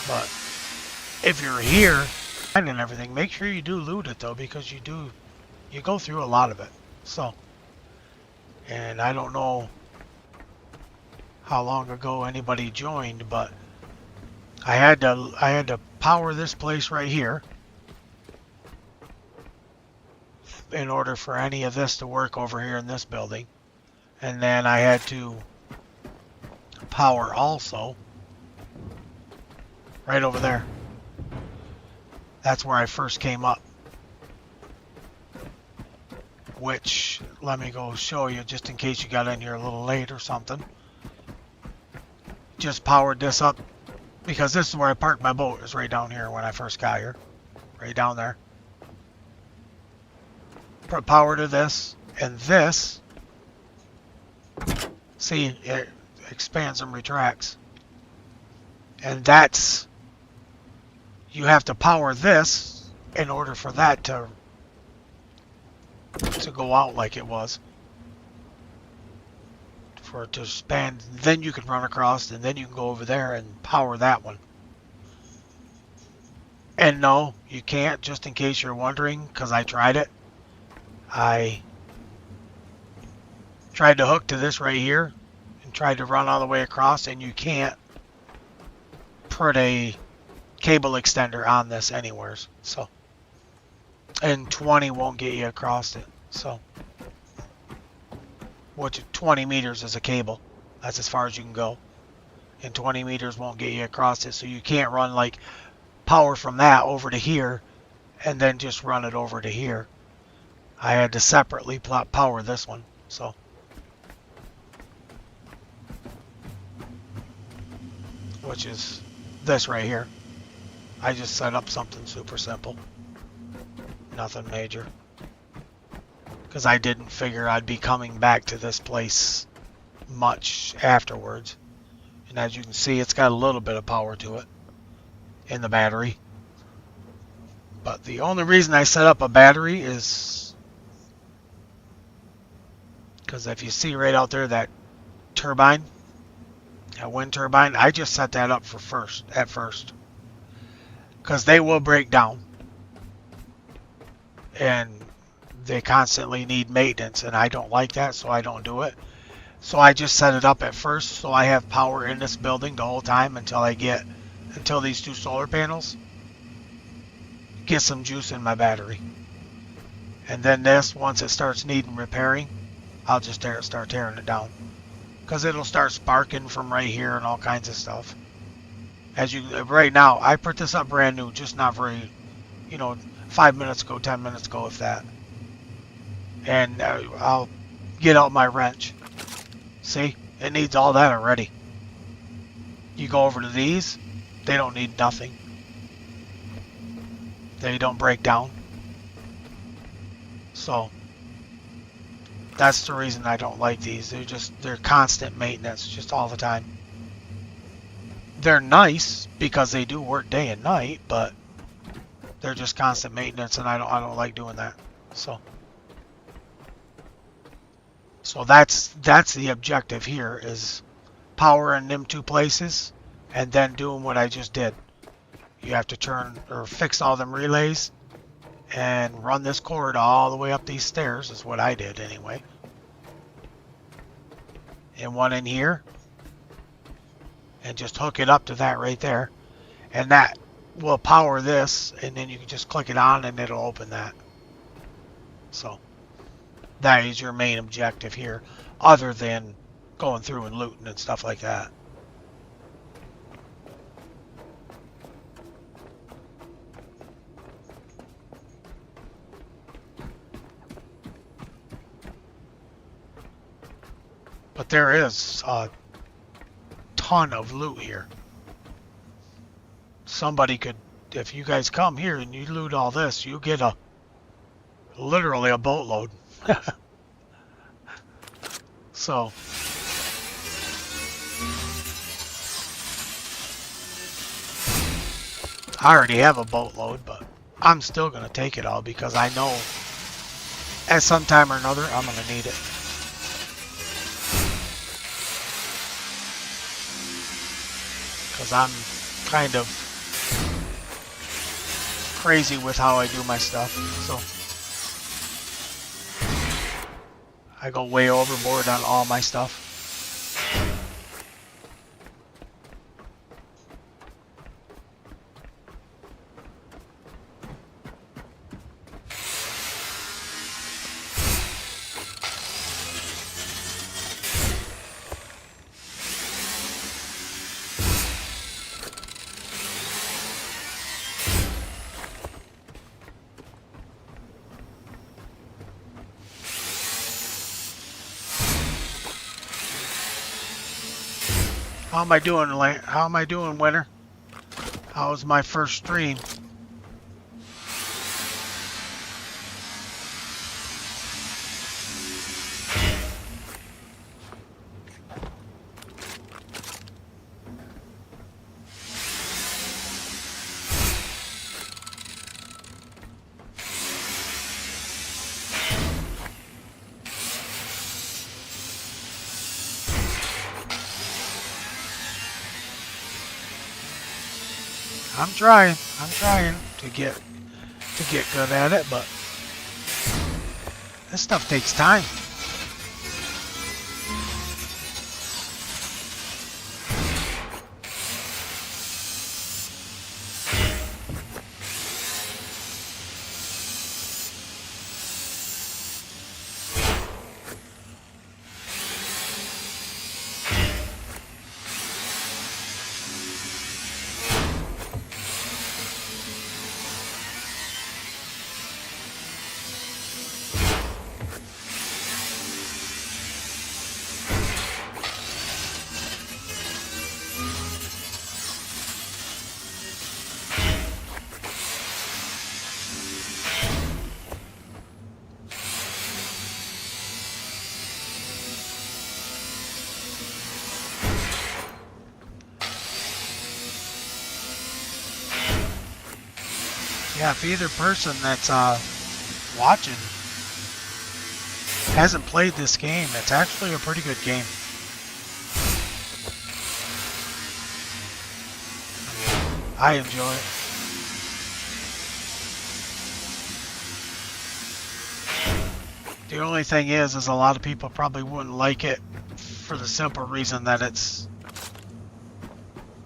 S2: But if you're here and everything, make sure you do loot it though, because you go through a lot of it. So, and I don't know how long ago anybody joined, but I had to power this place right here in order for any of this to work over here in this building. And then I had to power also right over there. That's where I first came up. Which, let me go show you just in case you got in here a little late or something. Just powered this up because this is where I parked my boat. Is right down here when I first got here. Right down there. Put power to this and this. See, it expands and retracts. And that's, you have to power this in order for that to go out like it was. For it to span, then you can run across and then you can go over there and power that one. And no, you can't, just in case you're wondering, because I tried it. I tried to hook to this right here and tried to run all the way across, and you can't put a cable extender on this anywheres. So, and 20 won't get you across it. So, which 20 meters is a cable. That's as far as you can go. And 20 meters won't get you across it. So you can't run like power from that over to here and then just run it over to here. I had to separately power this one. So, which is this right here. I just set up something super simple. Nothing major. Because I didn't figure I'd be coming back to this place much afterwards. And as you can see, it's got a little bit of power to it in the battery. But the only reason I set up a battery is because if you see right out there that turbine, a wind turbine. I just set that up for at first, because they will break down, and they constantly need maintenance, and I don't like that, so I don't do it. So I just set it up at first, so I have power in this building the whole time until these 2 solar panels get some juice in my battery. And then this, once it starts needing repairing, I'll just start tearing it down, because it'll start sparking from right here and all kinds of stuff. Right now, I put this up brand new, just not very, 5 minutes ago, 10 minutes ago, if that. And I'll get out my wrench. See, it needs all that already. You go over to these, they don't need nothing. They don't break down. So that's the reason I don't like these. They're constant maintenance, just all the time. They're nice because they do work day and night, but they're just constant maintenance, and I don't like doing that. So that's the objective here, is powering them 2 places and then doing what I just did. You have to turn or fix all them relays and run this cord all the way up these stairs, is what I did anyway. And one in here, and just hook it up to that right there, and that will power this, and then you can just click it on and it'll open that. So that is your main objective here, other than going through and looting and stuff like that. But there is a ton of loot here. Somebody could, if you guys come here and you loot all this, you get literally a boatload. So I already have a boatload, but I'm still gonna take it all, because I know at some time or another I'm gonna need it. Because I'm kind of crazy with how I do my stuff, so I go way overboard on all my stuff. How am I doing, winter? How was my first stream? I'm trying to get good at it, but this stuff takes time. Yeah, if either person that's watching hasn't played this game, it's actually a pretty good game. I enjoy it. The only thing is a lot of people probably wouldn't like it for the simple reason that it's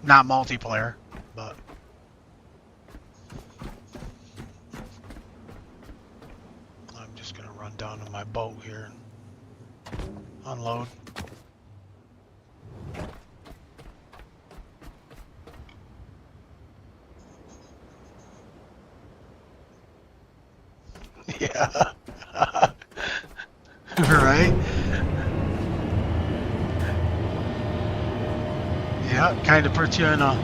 S2: not multiplayer, but I'm just gonna run down to my boat here and unload. Yeah. Right? Yeah, kind of puts you in a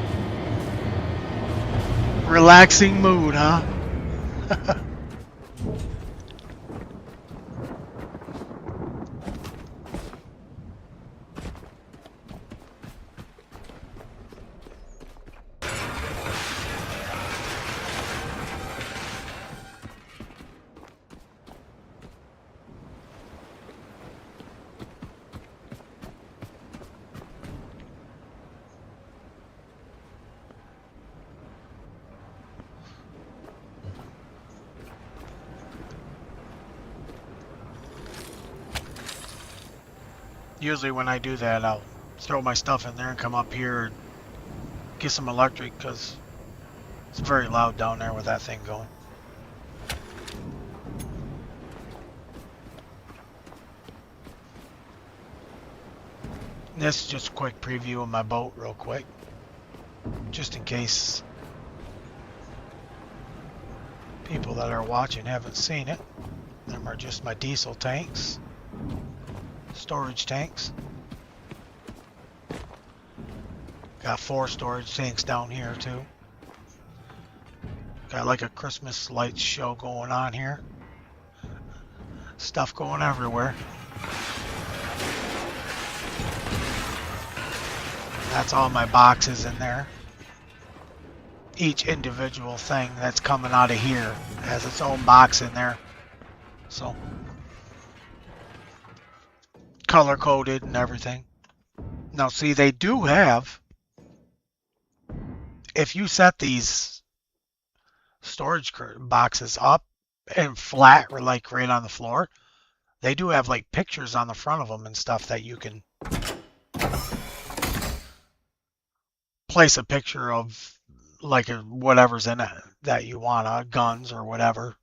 S2: relaxing mood, huh? Usually when I do that, I'll throw my stuff in there and come up here and get some electric because it's very loud down there with that thing going. This is just a quick preview of my boat real quick, just in case people that are watching haven't seen it. Them are just my diesel tanks, storage tanks. Got 4 storage tanks down here too. Got like a Christmas lights show going on here. Stuff going everywhere. That's all my boxes in there. Each individual thing that's coming out of here has its own box in there. So, color coded and everything. Now see, they do have, if you set these storage boxes up and flat or like right on the floor, they do have like pictures on the front of them and stuff that you can place a picture of, like whatever's in it that you want, guns or whatever,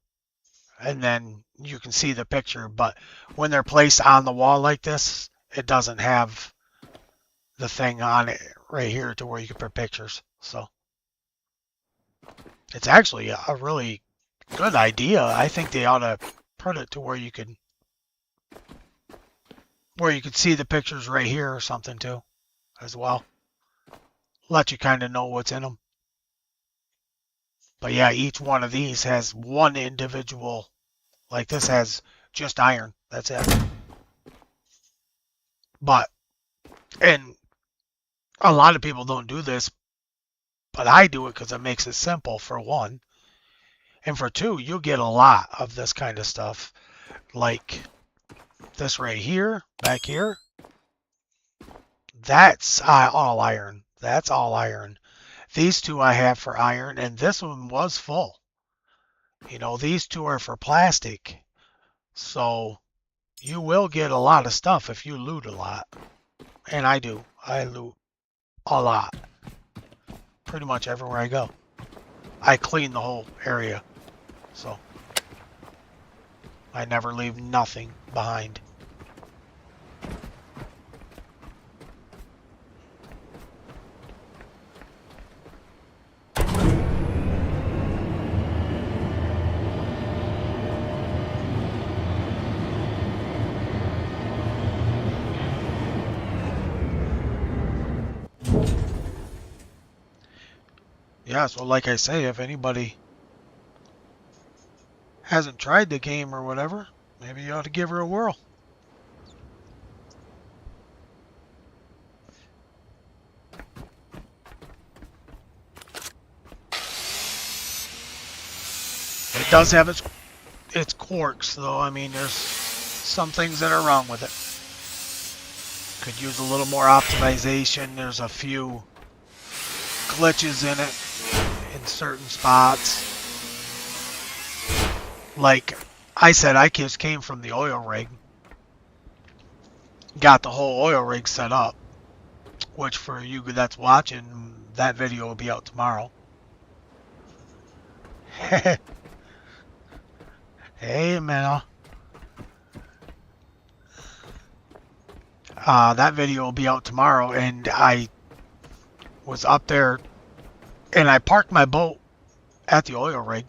S2: and then you can see the picture. But when they're placed on the wall like this, it doesn't have the thing on it right here to where you can put pictures. So it's actually a really good idea. I think they ought to put it to where you could see the pictures right here or something too, as well. Let you kind of know what's in them. But yeah, each one of these has one individual, like this has just iron. That's it. But, and a lot of people don't do this, but I do it because it makes it simple, for one. And for two, you'll get a lot of this kind of stuff. Like this right here, back here. That's all iron. That's all iron. These two I have for iron, and this one was full. You know, these two are for plastic. So you will get a lot of stuff if you loot a lot. And I do. I loot a lot. Pretty much everywhere I go. I clean the whole area. So I never leave nothing behind. Yeah, so like I say, if anybody hasn't tried the game or whatever, maybe you ought to give her a whirl. It does have its quirks, though. I mean, there's some things that are wrong with it. Could use a little more optimization. There's a few glitches in it. in certain spots. Like I said, I just came from the oil rig. Got the whole oil rig set up. Which for you that's watching, that video will be out tomorrow. Hey, man. That video will be out tomorrow, and I was up there, and I parked my boat at the oil rig.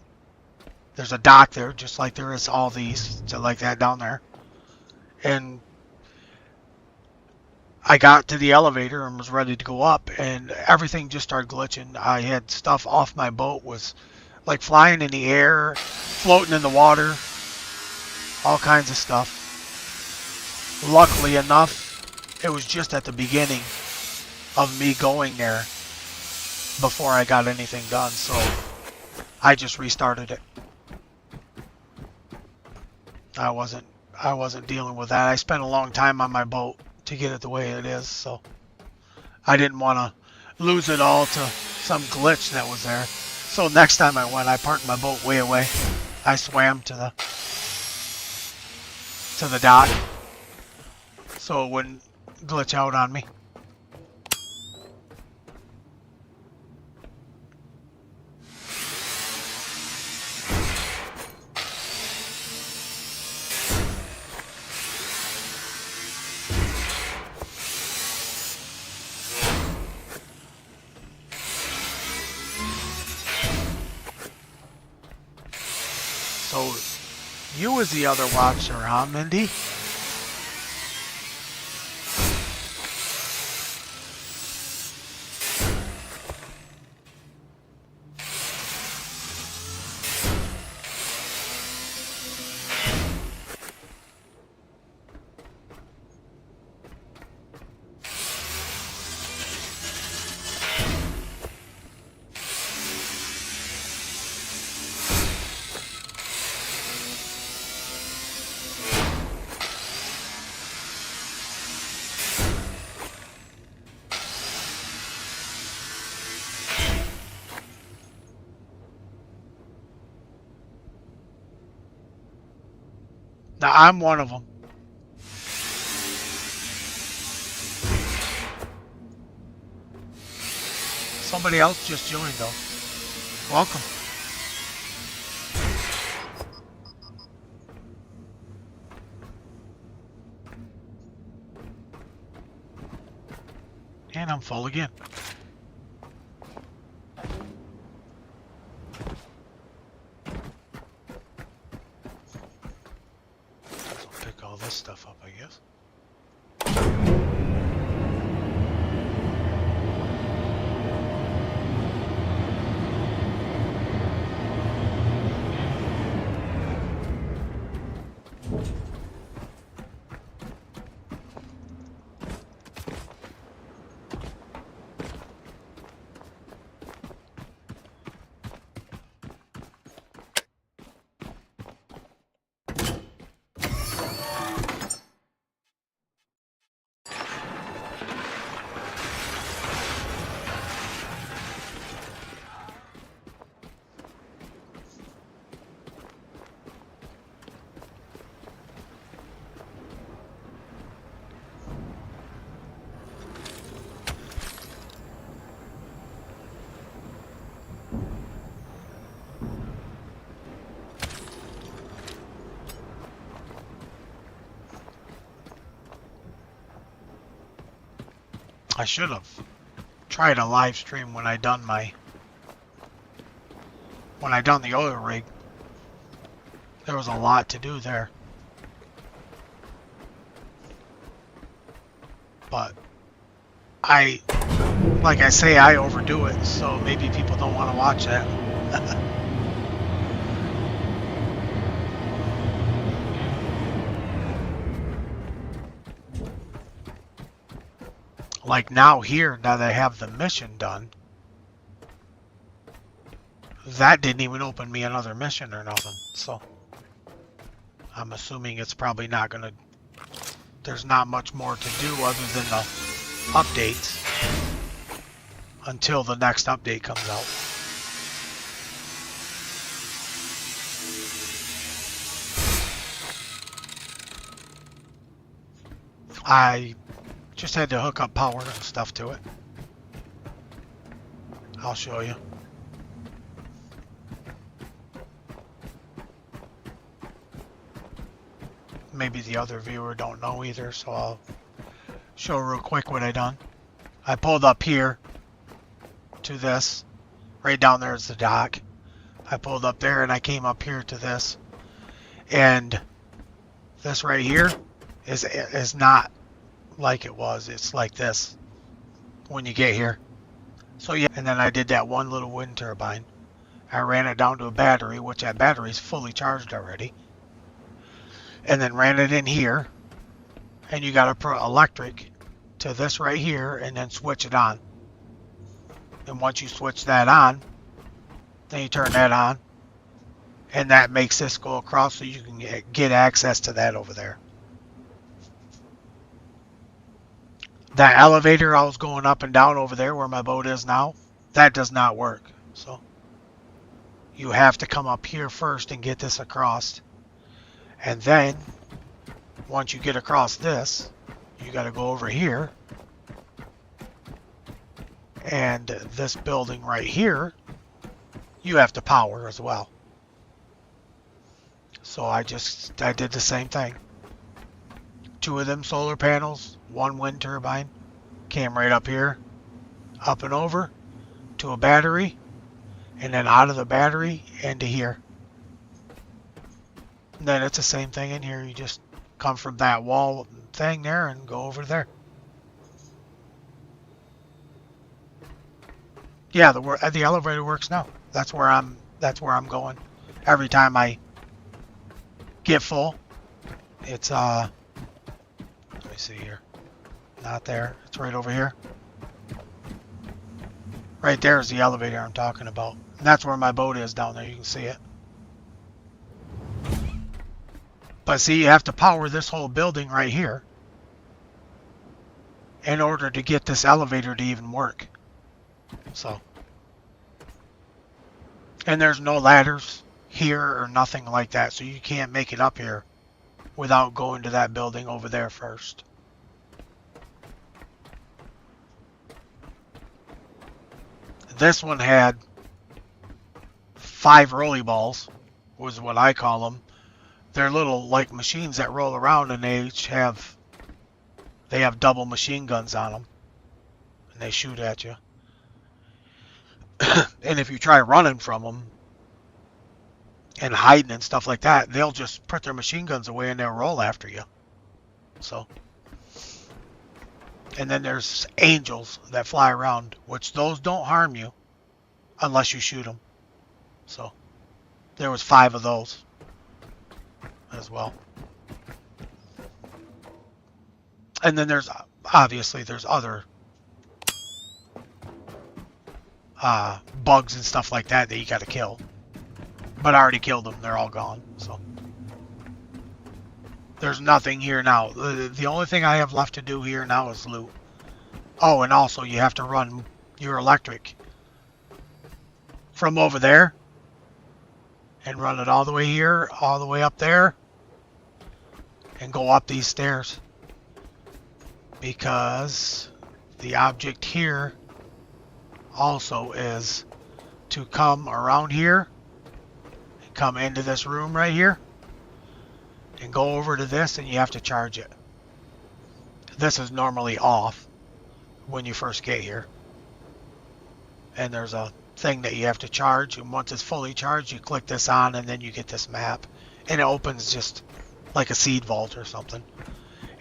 S2: There's a dock there, just like there is all these, so like that down there. And I got to the elevator and was ready to go up, and everything just started glitching. I had stuff off my boat, was like flying in the air, floating in the water, all kinds of stuff. Luckily enough, it was just at the beginning of me going there before I got anything done, so I just restarted it. I wasn't dealing with that. I spent a long time on my boat to get it the way it is, so I didn't want to lose it all to some glitch that was there. So next time I went, I parked my boat way away. I swam to the dock so it wouldn't glitch out on me. So you was the other watcher, huh, Mindy? Now, I'm one of them. Somebody else just joined, though. Welcome. And I'm full again. Pick all this stuff up, I guess. I should have tried a live stream when I done the oil rig. There was a lot to do there. But like I say, I overdo it, so maybe people don't want to watch that. Like now that I have the mission done, that didn't even open me another mission or nothing, so I'm assuming it's probably not gonna, there's not much more to do other than the updates until the next update comes out. I just had to hook up power and stuff to it. I'll show you. Maybe the other viewer don't know either, so I'll show real quick what I done. I pulled up here to this. Right down there is the dock. I pulled up there and I came up here to this. And this right here is not like it was. It's like this when you get here. So yeah, and then I did that one little wind turbine. I ran it down to a battery, which that battery is fully charged already. And then ran it in here. And you got to put electric to this right here and then switch it on. And once you switch that on, then you turn that on. And that makes this go across so you can get access to that over there. That elevator I was going up and down over there where my boat is now, that does not work. So you have to come up here first and get this across. And then once you get across this, you got to go over here. And this building right here, you have to power as well. So I did the same thing. 2 of them solar panels, 1 wind turbine, came right up here, up and over to a battery, and then out of the battery into here. And then it's the same thing in here. You just come from that wall thing there and go over there. Yeah, the elevator works now. That's where I'm going. Every time I get full, it's let me see here. Not there. It's right over here. Right there is the elevator I'm talking about. And that's where my boat is down there. You can see it. But see, you have to power this whole building right here in order to get this elevator to even work. So, and there's no ladders here or nothing like that, so you can't make it up here without going to that building over there first. This one had 5 rolly balls, was what I call them. They're little like machines that roll around, and they have double machine guns on them, and they shoot at you. And if you try running from them and hiding and stuff like that, they'll just put their machine guns away and they'll roll after you. So, and then there's angels that fly around, which those don't harm you unless you shoot them. So there was 5 of those as well. And then there's obviously there's other bugs and stuff like that you got to kill. But I already killed them. They're all gone. So there's nothing here now. The only thing I have left to do here now is loot. Oh, and also you have to run your electric from over there and run it all the way here, all the way up there, and go up these stairs. Because the object here also is to come around here and come into this room right here and go over to this, and you have to charge it. This is normally off when you first get here, and there's a thing that you have to charge, and once it's fully charged you click this on, and then you get this map, and it opens just like a seed vault or something.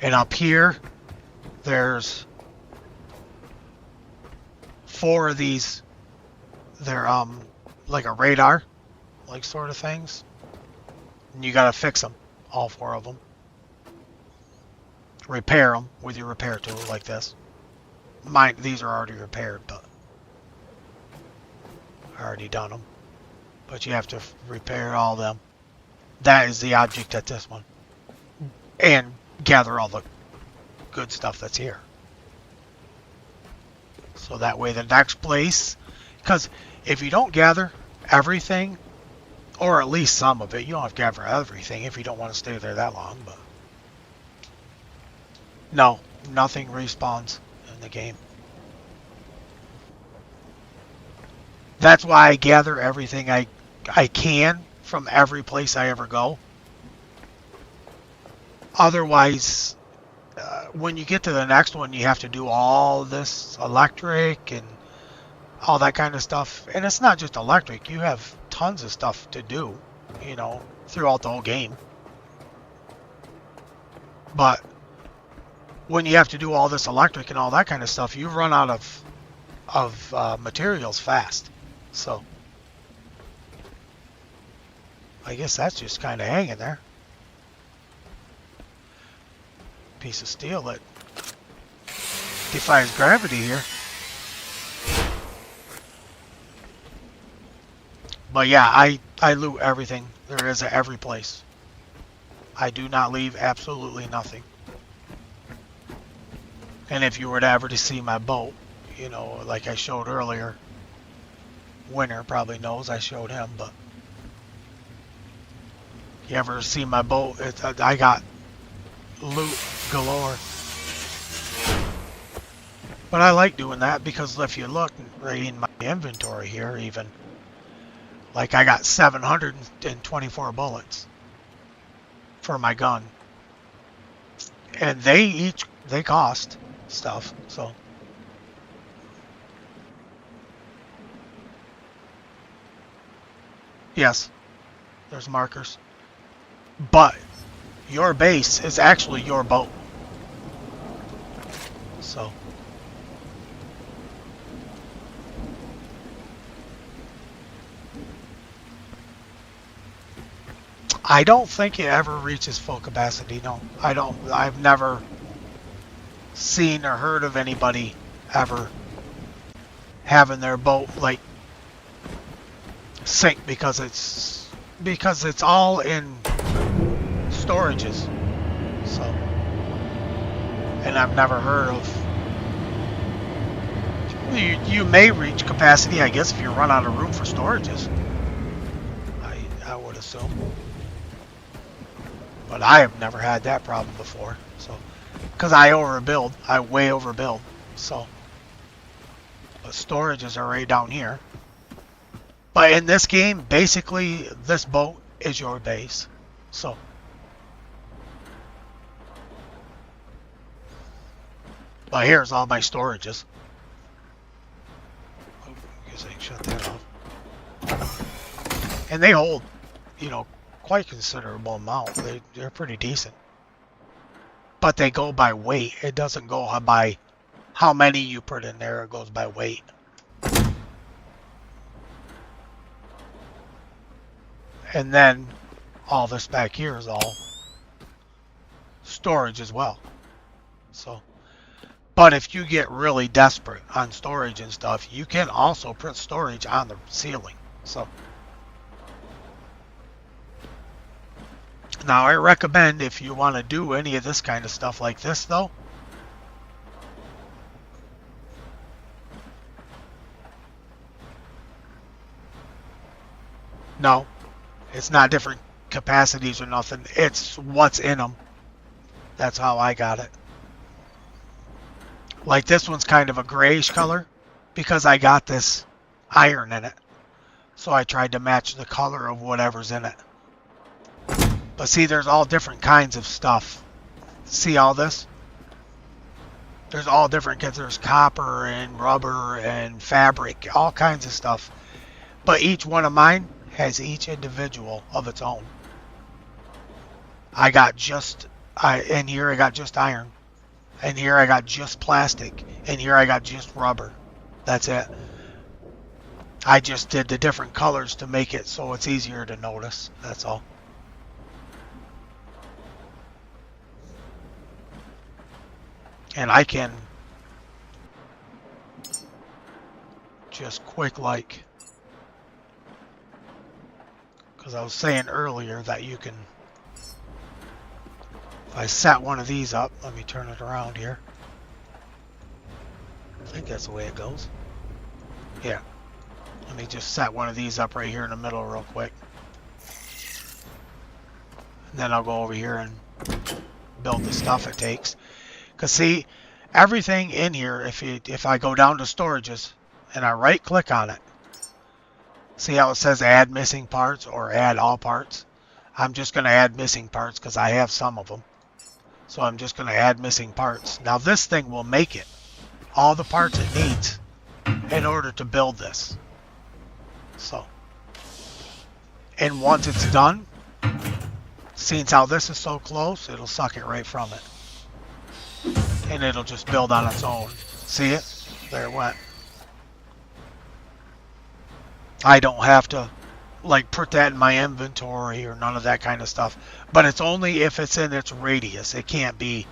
S2: And up here there's 4 of these. They're like a radar like sort of things, and you gotta fix them, all 4 of them. Repair them with your repair tool like this. These are already repaired, but I already done them. But you have to repair all them. That is the object at this one, and gather all the good stuff that's here. So that way the next place, because if you don't gather everything, or at least some of it, you don't have to gather everything if you don't want to stay there that long, but No, nothing respawns in the game. That's why I gather everything I can from every place I ever go. Otherwise, when you get to the next one, you have to do all this electric and all that kind of stuff. And it's not just electric. You have tons of stuff to do, you know, throughout the whole game. But when you have to do all this electric and all that kind of stuff, you run out of materials fast. So I guess that's just kind of hanging there. Piece of steel that defies gravity here. But yeah, I loot everything there is at every place. I do not leave absolutely nothing. And if you were to ever to see my boat, you know, like I showed earlier, Winter probably knows I showed him, but you ever see my boat, I got loot galore. But I like doing that because if you look right in my inventory here even, like I got 724 bullets for my gun. And they cost stuff, so. Yes, there's markers. But your base is actually your boat. So. I don't think it ever reaches full capacity, no. I've never seen or heard of anybody ever having their boat like sink because it's all in storages. So, and I've never heard of. You may reach capacity, I guess, if you run out of room for storages. I would assume. But I have never had that problem before. So, because I overbuild, I way overbuild. So, but storages are right down here. But in this game, basically, this boat is your base. So. But here's all my storages. Oh, I guess I can shut that off. And they hold, you know, quite considerable amount. They're pretty decent. But they go by weight. It doesn't go by how many you put in there. It goes by weight. And then all this back here is all storage as well. So, but if you get really desperate on storage and stuff, you can also put storage on the ceiling. So now I recommend if you want to do any of this kind of stuff like this though, no, it's not different capacities or nothing. It's what's in them. That's how I got it. Like this one's kind of a grayish color because I got this iron in it. So I tried to match the color of whatever's in it. But see, there's all different kinds of stuff. See all this? There's all different kinds. There's copper and rubber and fabric, all kinds of stuff. But each one of mine has each individual of its own. I got just, in here I got just iron. And here I got just plastic. And here I got just rubber. That's it. I just did the different colors to make it so it's easier to notice. That's all. And I can just quick like, because I was saying earlier that you can, if I set one of these up, let me turn it around here. I think that's the way it goes. Yeah. Let me just set one of these up right here in the middle real quick. And then I'll go over here and build the stuff it takes. Because see, everything in here, if I go down to storages and I right click on it, see how it says add missing parts or add all parts? I'm just going to add missing parts because I have some of them. So I'm just going to add missing parts. Now this thing will make it all the parts it needs in order to build this. So, and once it's done, seeing how this is so close, it'll suck it right from it. And it'll just build on its own. See it? There it went. I don't have to like put that in my inventory or none of that kind of stuff. But it's only if it's in its radius. It can't be,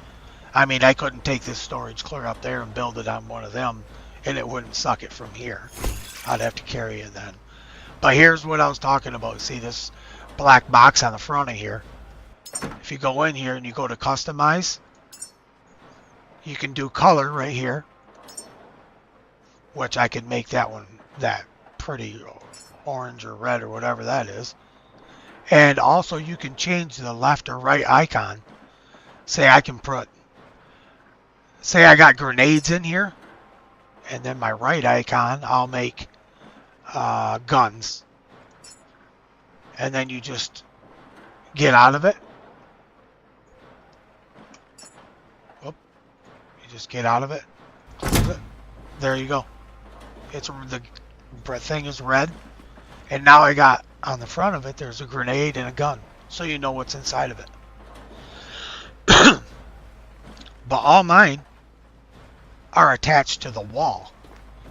S2: I mean, I couldn't take this storage clear up there and build it on one of them and it wouldn't suck it from here. I'd have to carry it then. But here's what I was talking about. See this black box on the front of here? If you go in here and you go to customize, you can do color right here, which I could make that one that pretty orange or red or whatever that is. And also you can change the left or right icon. Say I can put, say I got grenades in here, and then my right icon I'll make guns. And then you just get out of it. Whoop. You just get out of it. Close it. There you go. It's the thing is red. And now I got on the front of it, there's a grenade and a gun. So you know what's inside of it. But all mine are attached to the wall.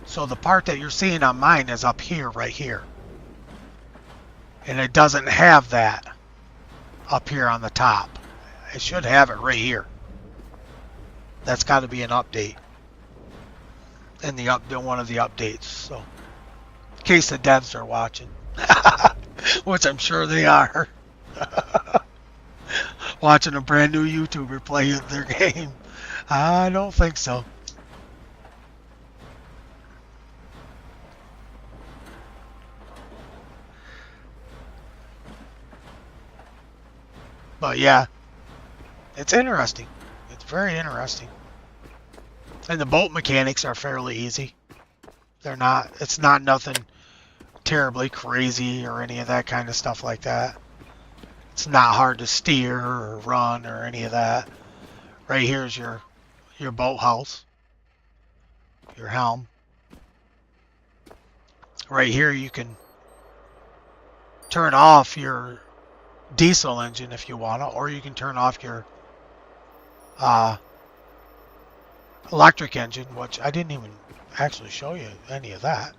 S2: So the part that you're seeing on mine is up here, right here. And it doesn't have that up here on the top. It should have it right here. That's got to be an update. In the one of the updates. So, in case the devs are watching, which I'm sure they are, watching a brand new YouTuber play their game. I don't think so. But yeah, it's interesting. It's very interesting. And the bolt mechanics are fairly easy. They're not, it's not nothing terribly crazy or any of that kind of stuff like that. It's not hard to steer or run or any of that. Right here's your boat house, your helm. Right here you can turn off your diesel engine if you want to, or you can turn off your electric engine, which I didn't even actually show you any of that.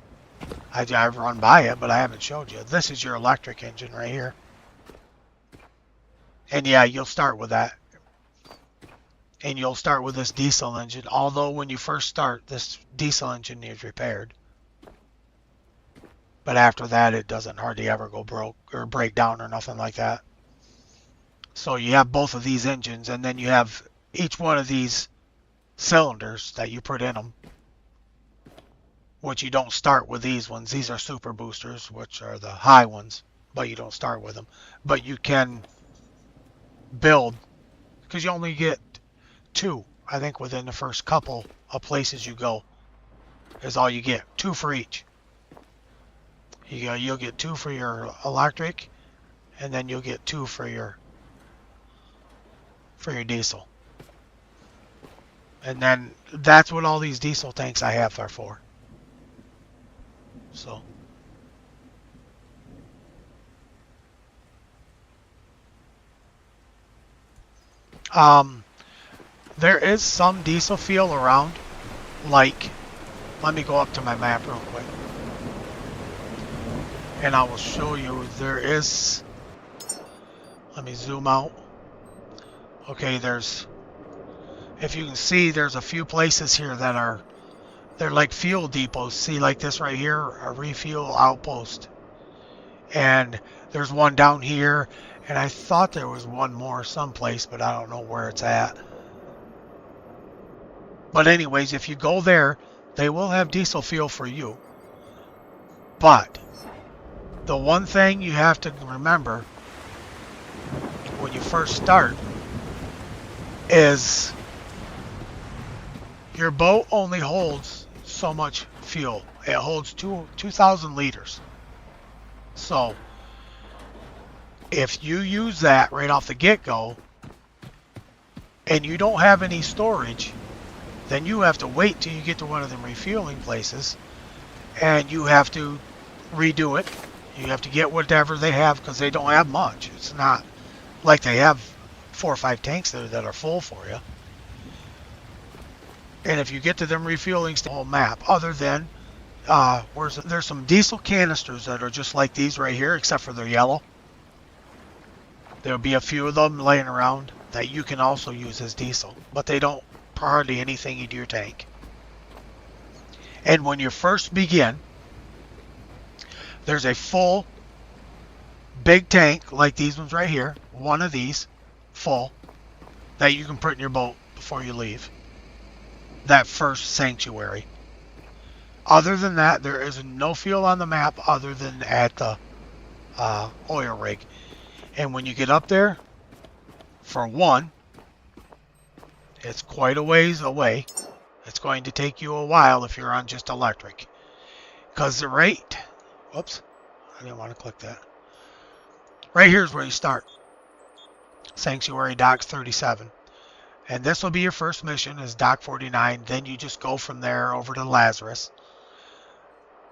S2: I've run by it, but I haven't showed you. This is your electric engine right here. And yeah, you'll start with that. And you'll start with this diesel engine, although when you first start, this diesel engine is repaired. But after that, it doesn't hardly ever go broke or break down or nothing like that. So you have both of these engines, and then you have each one of these cylinders that you put in them, which you don't start with these ones. These are super boosters, which are the high ones, but you don't start with them. But you can build, because you only get 2, I think, within the first couple of places you go, is all you get. 2 for each. You'll get 2 for your electric, and then you'll get 2 for your diesel. And then that's what all these diesel tanks I have are for. So there is some diesel fuel around, like, let me go up to my map real quick and I will show you. There is, let me zoom out. Okay, there's, if you can see, there's a few places here that are, they're like fuel depots. See, like this right here, a refuel outpost. And there's one down here, and I thought there was one more someplace, but I don't know where it's at. But anyways, if you go there, they will have diesel fuel for you. But the one thing you have to remember when you first start is Your boat only holds so much fuel. It holds 2,000 liters. So if you use that right off the get-go and you don't have any storage, then you have to wait till you get to one of them refueling places, and you have to redo it. You have to get whatever they have because they don't have much. It's not like they have 4 or 5 tanks there that are full for you. And if you get to them refueling the whole map, other than there's some diesel canisters that are just like these right here, except for they're yellow. There'll be a few of them laying around that you can also use as diesel, but they don't put hardly anything into your tank. And when you first begin, there's a full big tank like these ones right here, one of these full, that you can put in your boat before you leave that first sanctuary. Other than that, there is no fuel on the map other than at the oil rig. And when you get up there, for one, it's quite a ways away. It's going to take you a while if you're on just electric. Because the rate, whoops, I didn't want to click that. Right here's where you start. Sanctuary Docks 37. And this will be your first mission, is Dock 49. Then you just go from there over to Lazarus.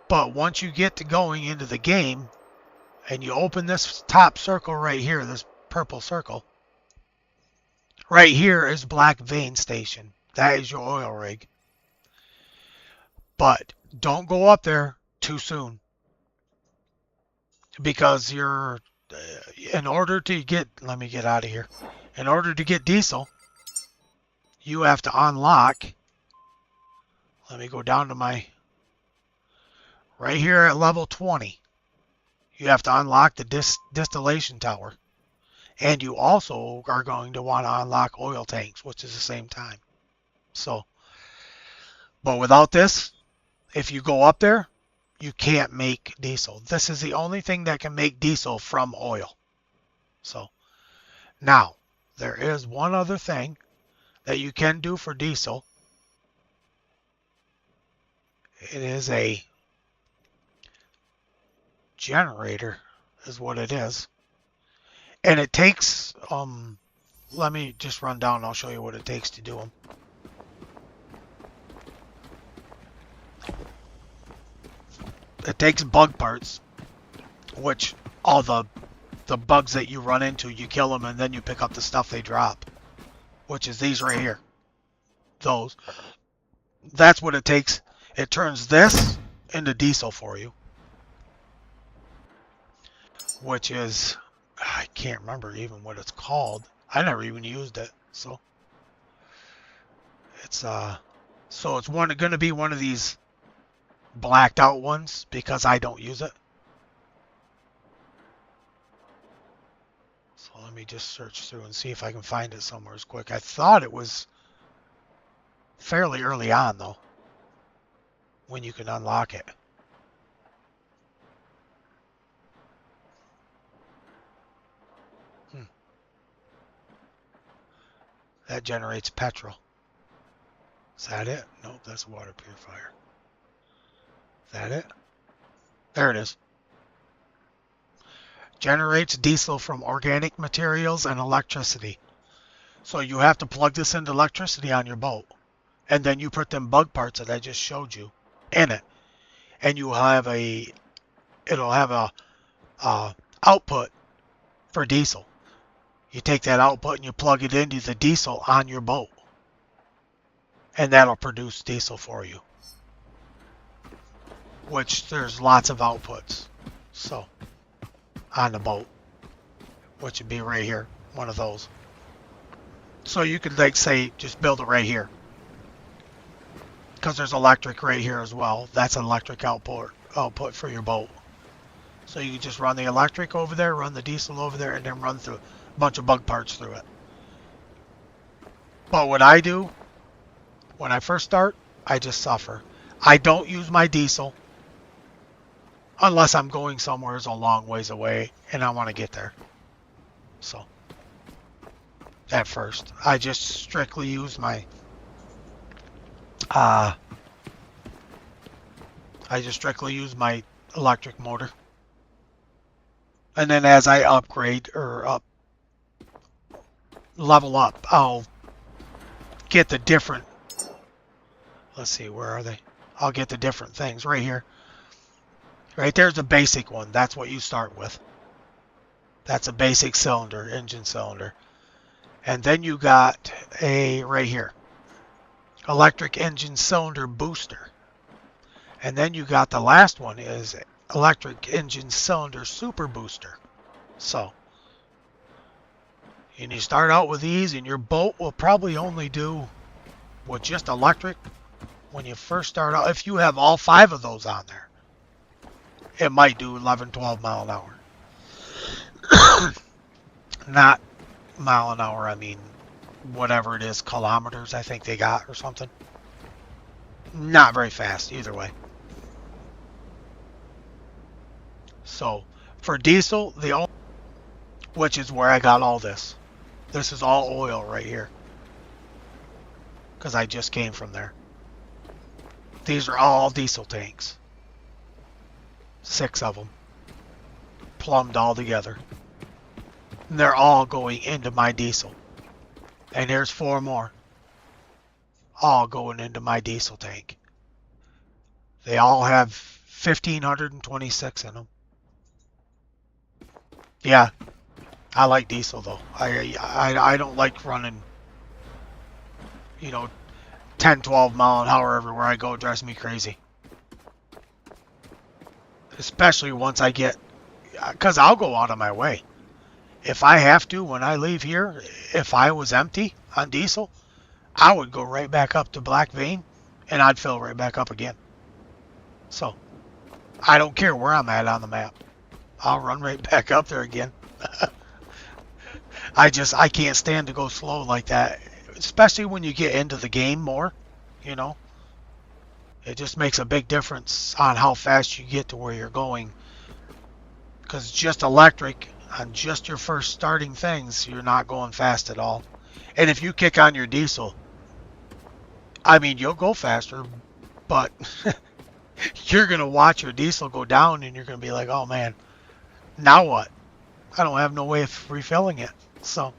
S2: But once you get to going into the game, and you open this top circle right here, this purple circle, right here is Black Vein Station. That is your oil rig. But don't go up there too soon, because you're, in order to get, let me get out of here. In order to get diesel, you have to unlock, let me go down to my, right here at level 20, you have to unlock the distillation tower. And you also are going to want to unlock oil tanks, which is the same time. So, but without this, if you go up there, you can't make diesel. This is the only thing that can make diesel from oil. So, now, there is one other thing that you can do for diesel. It is a generator, is what it is. And it takes, let me just run down and I'll show you what it takes to do them. It takes bug parts, which all the bugs that you run into, you kill them and then you pick up the stuff they drop, which is these right here. Those. That's what it takes. It turns this into diesel for you, which is, I can't remember even what it's called. I never even used it. So it's going to be one of these blacked out ones because I don't use it. So let me just search through and see if I can find it somewhere as quick. I thought it was fairly early on though, when you can unlock it. That generates petrol. Is that it? Nope, that's a water purifier. Is that it? There it is. Generates diesel from organic materials and electricity. So you have to plug this into electricity on your boat. And then you put them bug parts that I just showed you in it. And you have it'll have a output for diesel. You take that output and you plug it into the diesel on your boat. And that'll produce diesel for you. Which there's lots of outputs. So, on the boat. Which would be right here. One of those. So you could, like, say, just build it right here. Because there's electric right here as well. That's an electric output for your boat. So you can just run the electric over there, run the diesel over there, and then run through a bunch of bug parts through it. But what I do, when I first start, I just suffer. I don't use my diesel unless I'm going somewhere a long ways away and I want to get there. So, at first, I just strictly use my I just strictly use my electric motor. And then as I upgrade or level up, I'll get the different, let's see, where are they? I'll get the different things right here. Right there's the basic one. That's what you start with. That's a basic cylinder, engine cylinder. And then you got a, right here, electric engine cylinder booster. And then you got the last one is electric engine cylinder super booster. So, and you start out with these, and your boat will probably only do with just electric when you first start out. If you have all 5 of those on there, it might do 11, 12 mile an hour. Not mile an hour, I mean, whatever it is, kilometers I think they got or something. Not very fast either way. So, for diesel, which is where I got all this. This is all oil right here. Because I just came from there. These are all diesel tanks. 6 of them. Plumbed all together. And they're all going into my diesel. And there's 4 more. All going into my diesel tank. They all have 1,526 in them. Yeah, I like diesel though. I don't like running, 10, 12 mile an hour everywhere I go. It drives me crazy. Especially once I get, because I'll go out of my way. If I have to, when I leave here, if I was empty on diesel, I would go right back up to Black Vein and I'd fill right back up again. So, I don't care where I'm at on the map. I'll run right back up there again. I can't stand to go slow like that. Especially when you get into the game more, It just makes a big difference on how fast you get to where you're going. Because just electric, on just your first starting things, you're not going fast at all. And if you kick on your diesel, I mean, you'll go faster, but you're going to watch your diesel go down and you're going to be like, oh man, now what? I don't have no way of refilling it. So,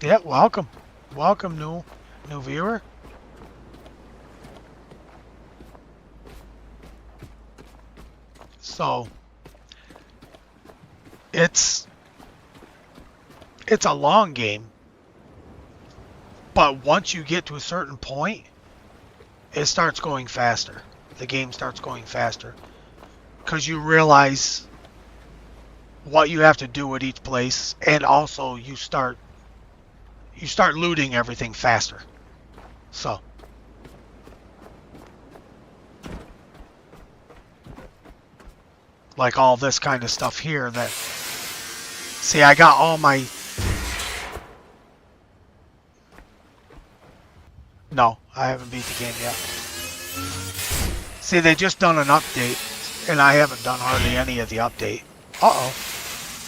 S2: yeah, welcome. Welcome, new viewer. So, it's a long game, but once you get to a certain point, it starts going faster. The game starts going faster because you realize what you have to do at each place, and also you start looting everything faster. So, like all this kind of stuff here that, see, I got all my, no, I haven't beat the game yet. See, they just done an update, and I haven't done hardly any of the update. Uh-oh.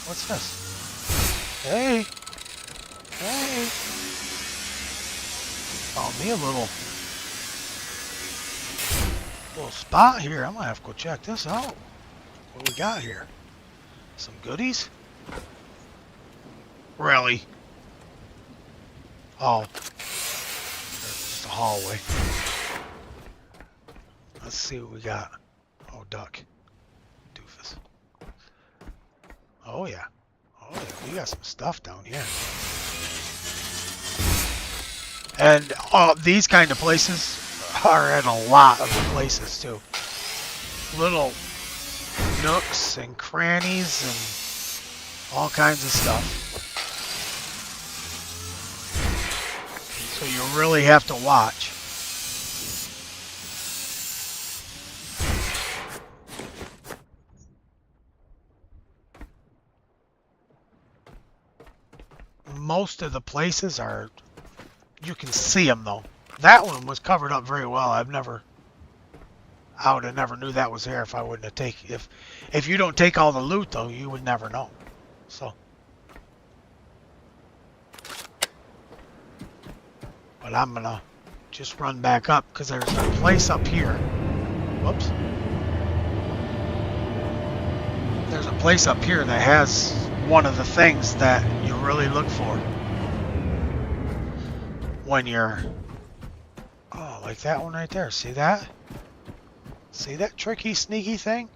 S2: What's this? Hey. Hey. Found me a little spot here. I'm gonna have to go check this out. What we got here? Some goodies? Really? Oh. There's just a hallway. Let's see what we got. Oh, duck. Doofus. Oh, yeah. Oh, yeah. We got some stuff down here. And these kind of places are at a lot of places, too. Little nooks and crannies and all kinds of stuff. So you really have to watch. Most of the places are, you can see them though. That one was covered up very well. I would have never knew that was there if I wouldn't have taken, if you don't take all the loot though, you would never know. So. But I'm gonna just run back up because there's a place up here. Whoops. There's a place up here that has one of the things that you really look for when you're... Oh, like that one right there. See that? See that tricky, sneaky thing?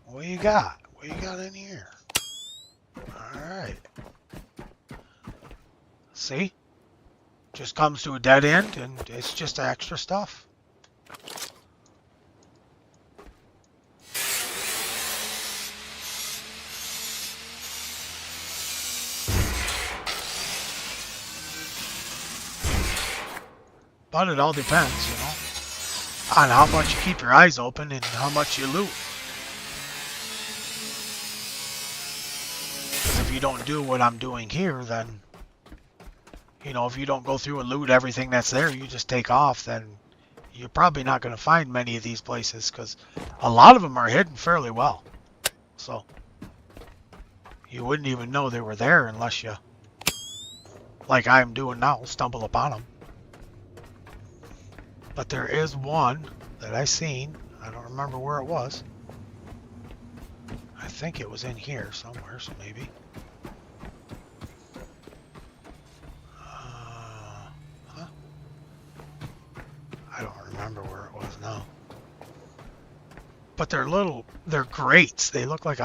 S2: What you got? What you got in here? Alright. See? Just comes to a dead end and it's just extra stuff. But it all depends, you know, on how much you keep your eyes open and how much you loot. Because if you don't do what I'm doing here, then, you know, if you don't go through and loot everything that's there, you just take off, then you're probably not going to find many of these places because a lot of them are hidden fairly well. So, you wouldn't even know they were there unless you, like I'm doing now, stumble upon them. But there is one that I seen. I don't remember where it was. I think it was in here somewhere, so maybe. Huh? I don't remember where it was now. But they're grates. They look like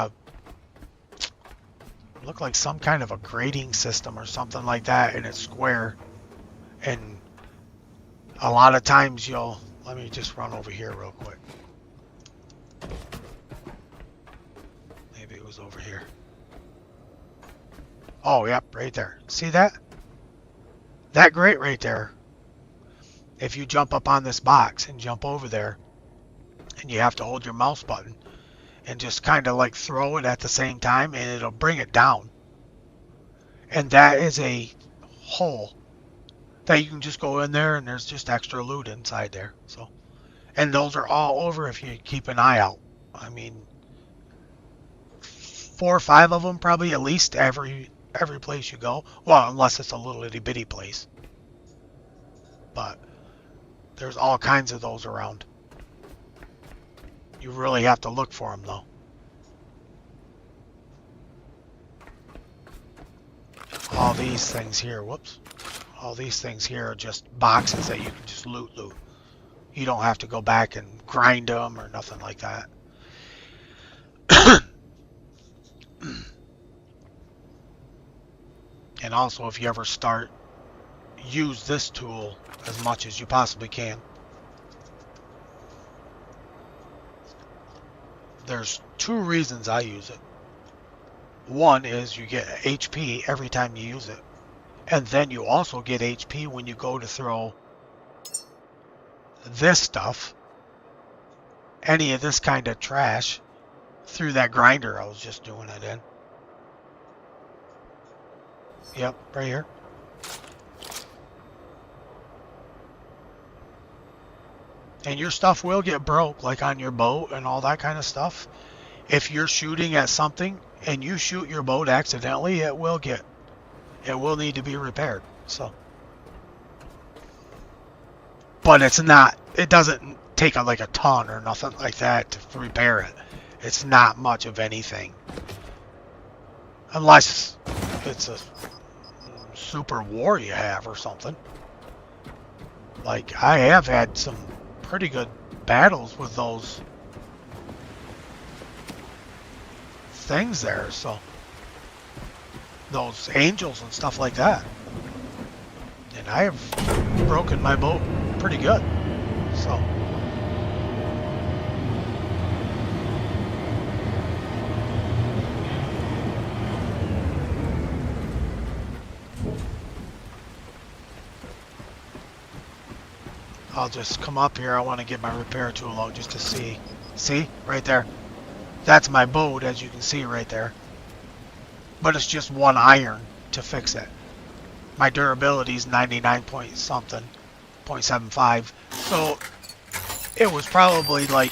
S2: some kind of a grating system or something like that, and it's square. And a lot of times let me just run over here real quick. Maybe it was over here. Oh, yep, right there. See that? That grate right there. If you jump up on this box and jump over there, and you have to hold your mouse button and just kind of like throw it at the same time, and it'll bring it down. And that is a hole that you can just go in there and there's just extra loot inside there. So, and those are all over if you keep an eye out. I mean, 4 or 5 of them probably at least every place you go. Well, unless it's a little itty bitty place. But there's all kinds of those around. You really have to look for them though. All these things here, whoops. All these things here are just boxes that you can just loot. You don't have to go back and grind them or nothing like that. And also, if you ever start, use this tool as much as you possibly can. There's 2 reasons I use it. One is you get HP every time you use it. And then you also get HP when you go to throw this stuff, any of this kind of trash, through that grinder I was just doing it in. Yep, right here. And your stuff will get broke, like on your boat and all that kind of stuff. If you're shooting at something and you shoot your boat accidentally, it will need to be repaired. So, but it doesn't take like a ton or nothing like that to repair it. It's not much of anything. Unless it's a super war you have or something. Like, I have had some pretty good battles with those things there, so those angels and stuff like that. And I have broken my boat pretty good, so. I'll just come up here. I want to get my repair tool out just to see. See? Right there. That's my boat, as you can see right there. But it's just 1 iron to fix it. My durability is 99 point something, 0.75. So it was probably like,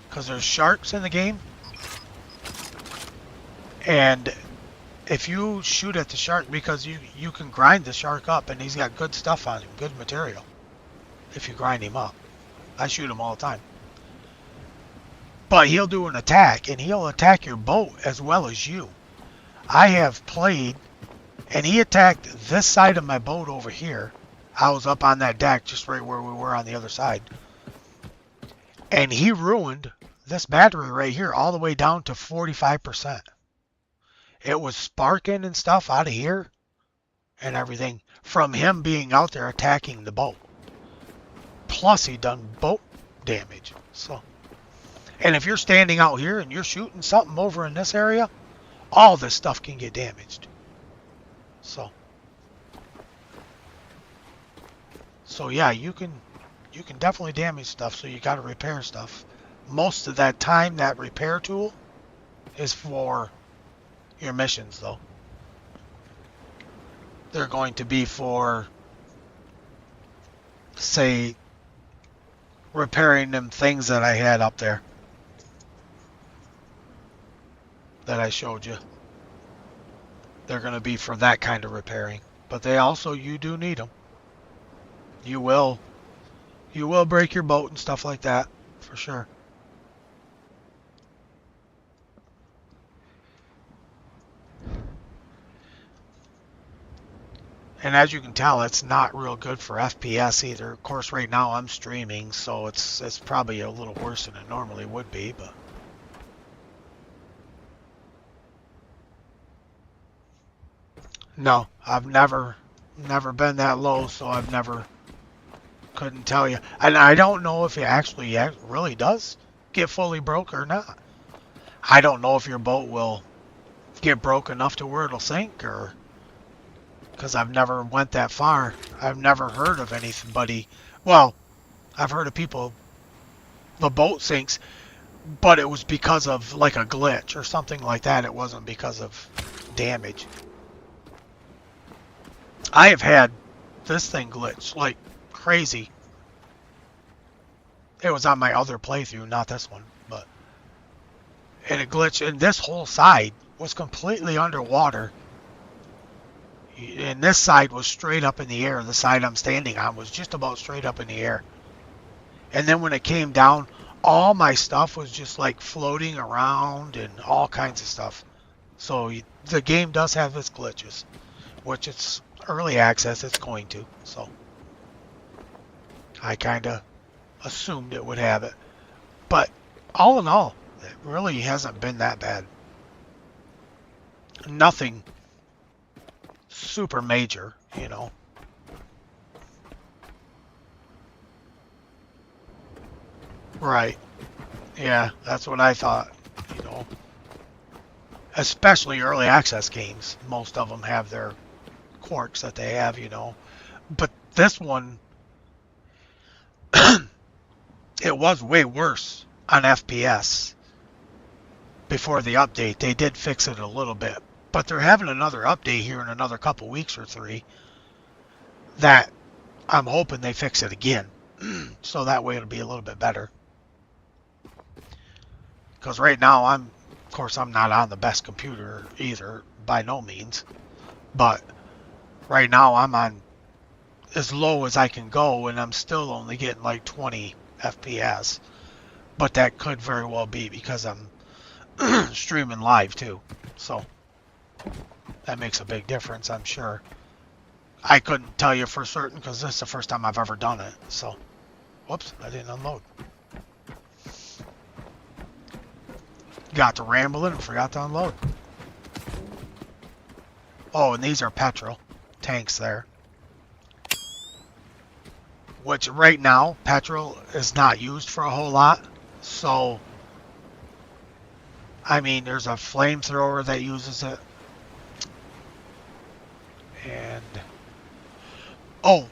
S2: because there's sharks in the game, and if you shoot at the shark, because you can grind the shark up, and he's got good stuff on him, good material. If you grind him up, I shoot him all the time. But he'll do an attack, and he'll attack your boat as well as you. I have played, and he attacked this side of my boat over here. I was up on that deck, just right where we were on the other side. And he ruined this battery right here all the way down to 45%. It was sparking and stuff out of here and everything from him being out there attacking the boat. Plus he done boat damage. So, and if you're standing out here and you're shooting something over in this area, all this stuff can get damaged. So yeah, you can definitely damage stuff, so you got to repair stuff. Most of that time, that repair tool is for your missions, though. They're going to be for, say, repairing them things that I had up there that I showed you. They're going to be for that kind of repairing. But they also, you do need them. You will break your boat and stuff like that, for sure. And as you can tell, it's not real good for FPS either. Of course, right now I'm streaming, so it's probably a little worse than it normally would be, but no, I've never been that low, so I've never couldn't tell you. And I don't know if it actually really does get fully broke or not. I don't know if your boat will get broke enough to where it'll sink, or because I've never went that far. I've never heard of anybody. Well, I've heard of people, the boat sinks, but it was because of like a glitch or something like that. It wasn't because of damage. I have had this thing glitch like crazy. It was on my other playthrough, not this one, but and it glitched, and this whole side was completely underwater. And this side was straight up in the air. The side I'm standing on was just about straight up in the air. And then when it came down, all my stuff was just like floating around and all kinds of stuff. So the game does have its glitches, which it's early access, it's going to. So I kind of assumed it would have it. But all in all, it really hasn't been that bad. Nothing super major, you know. Right. Yeah, that's what I thought, you know. Especially early access games. Most of them have their quirks that they have, you know. But this one, it was way worse on FPS before the update. They did fix it a little bit. But they're having another update here in another couple weeks or 3 that I'm hoping they fix it again. So that way it'll be a little bit better. Because right now, of course, I'm not on the best computer either, by no means. But right now, I'm on as low as I can go, and I'm still only getting like 20 FPS. But that could very well be because I'm streaming live too. So that makes a big difference, I'm sure. I couldn't tell you for certain because this is the first time I've ever done it. So, whoops, I didn't unload. Got to rambling and forgot to unload. Oh, and these are petrol tanks there. Which right now, petrol is not used for a whole lot. So, I mean, there's a flamethrower that uses it. And, oh,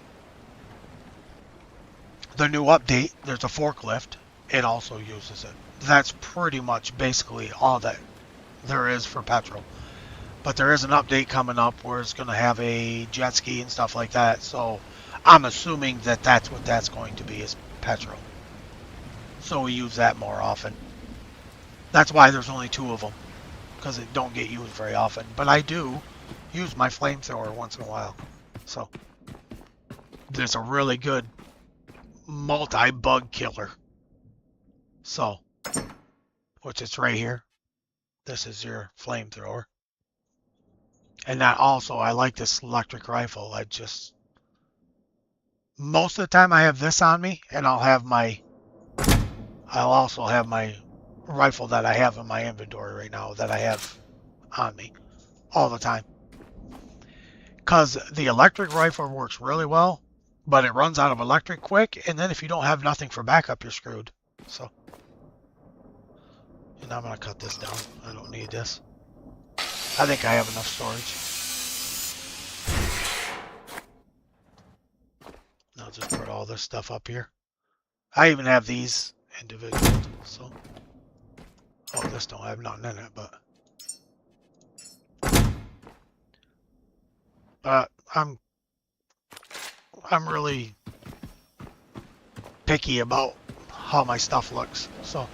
S2: the new update, there's a forklift. It also uses it. That's pretty much basically all that there is for petrol. But there is an update coming up where it's going to have a jet ski and stuff like that. So I'm assuming that that's what that's going to be, is petrol. So we use that more often. That's why there's only 2 of them. because it don't get used very often. But I do use my flamethrower once in a while. So there's a really good multi-bug killer. So, which is right here. This is your flamethrower. And that also, I like this electric rifle. Most of the time I have this on me, and I'll also have my rifle that I have in my inventory right now that I have on me all the time. Because the electric rifle works really well, but it runs out of electric quick, and then if you don't have nothing for backup, you're screwed. So, and I'm going to cut this down. I don't need this. I think I have enough storage. I'll just put all this stuff up here. I even have these individual, so. Oh, this don't have nothing in it, but I'm really picky about how my stuff looks, so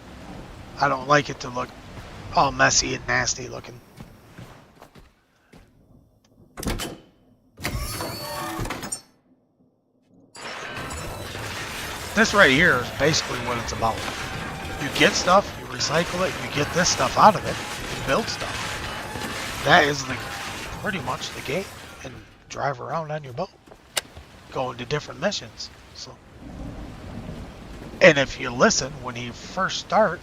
S2: I don't like it to look all messy and nasty looking. This right here is basically what it's about. You get stuff, you recycle it, you get this stuff out of it, you build stuff. That is pretty much the game, and drive around on your boat, go into different missions. So, and if you listen when you first start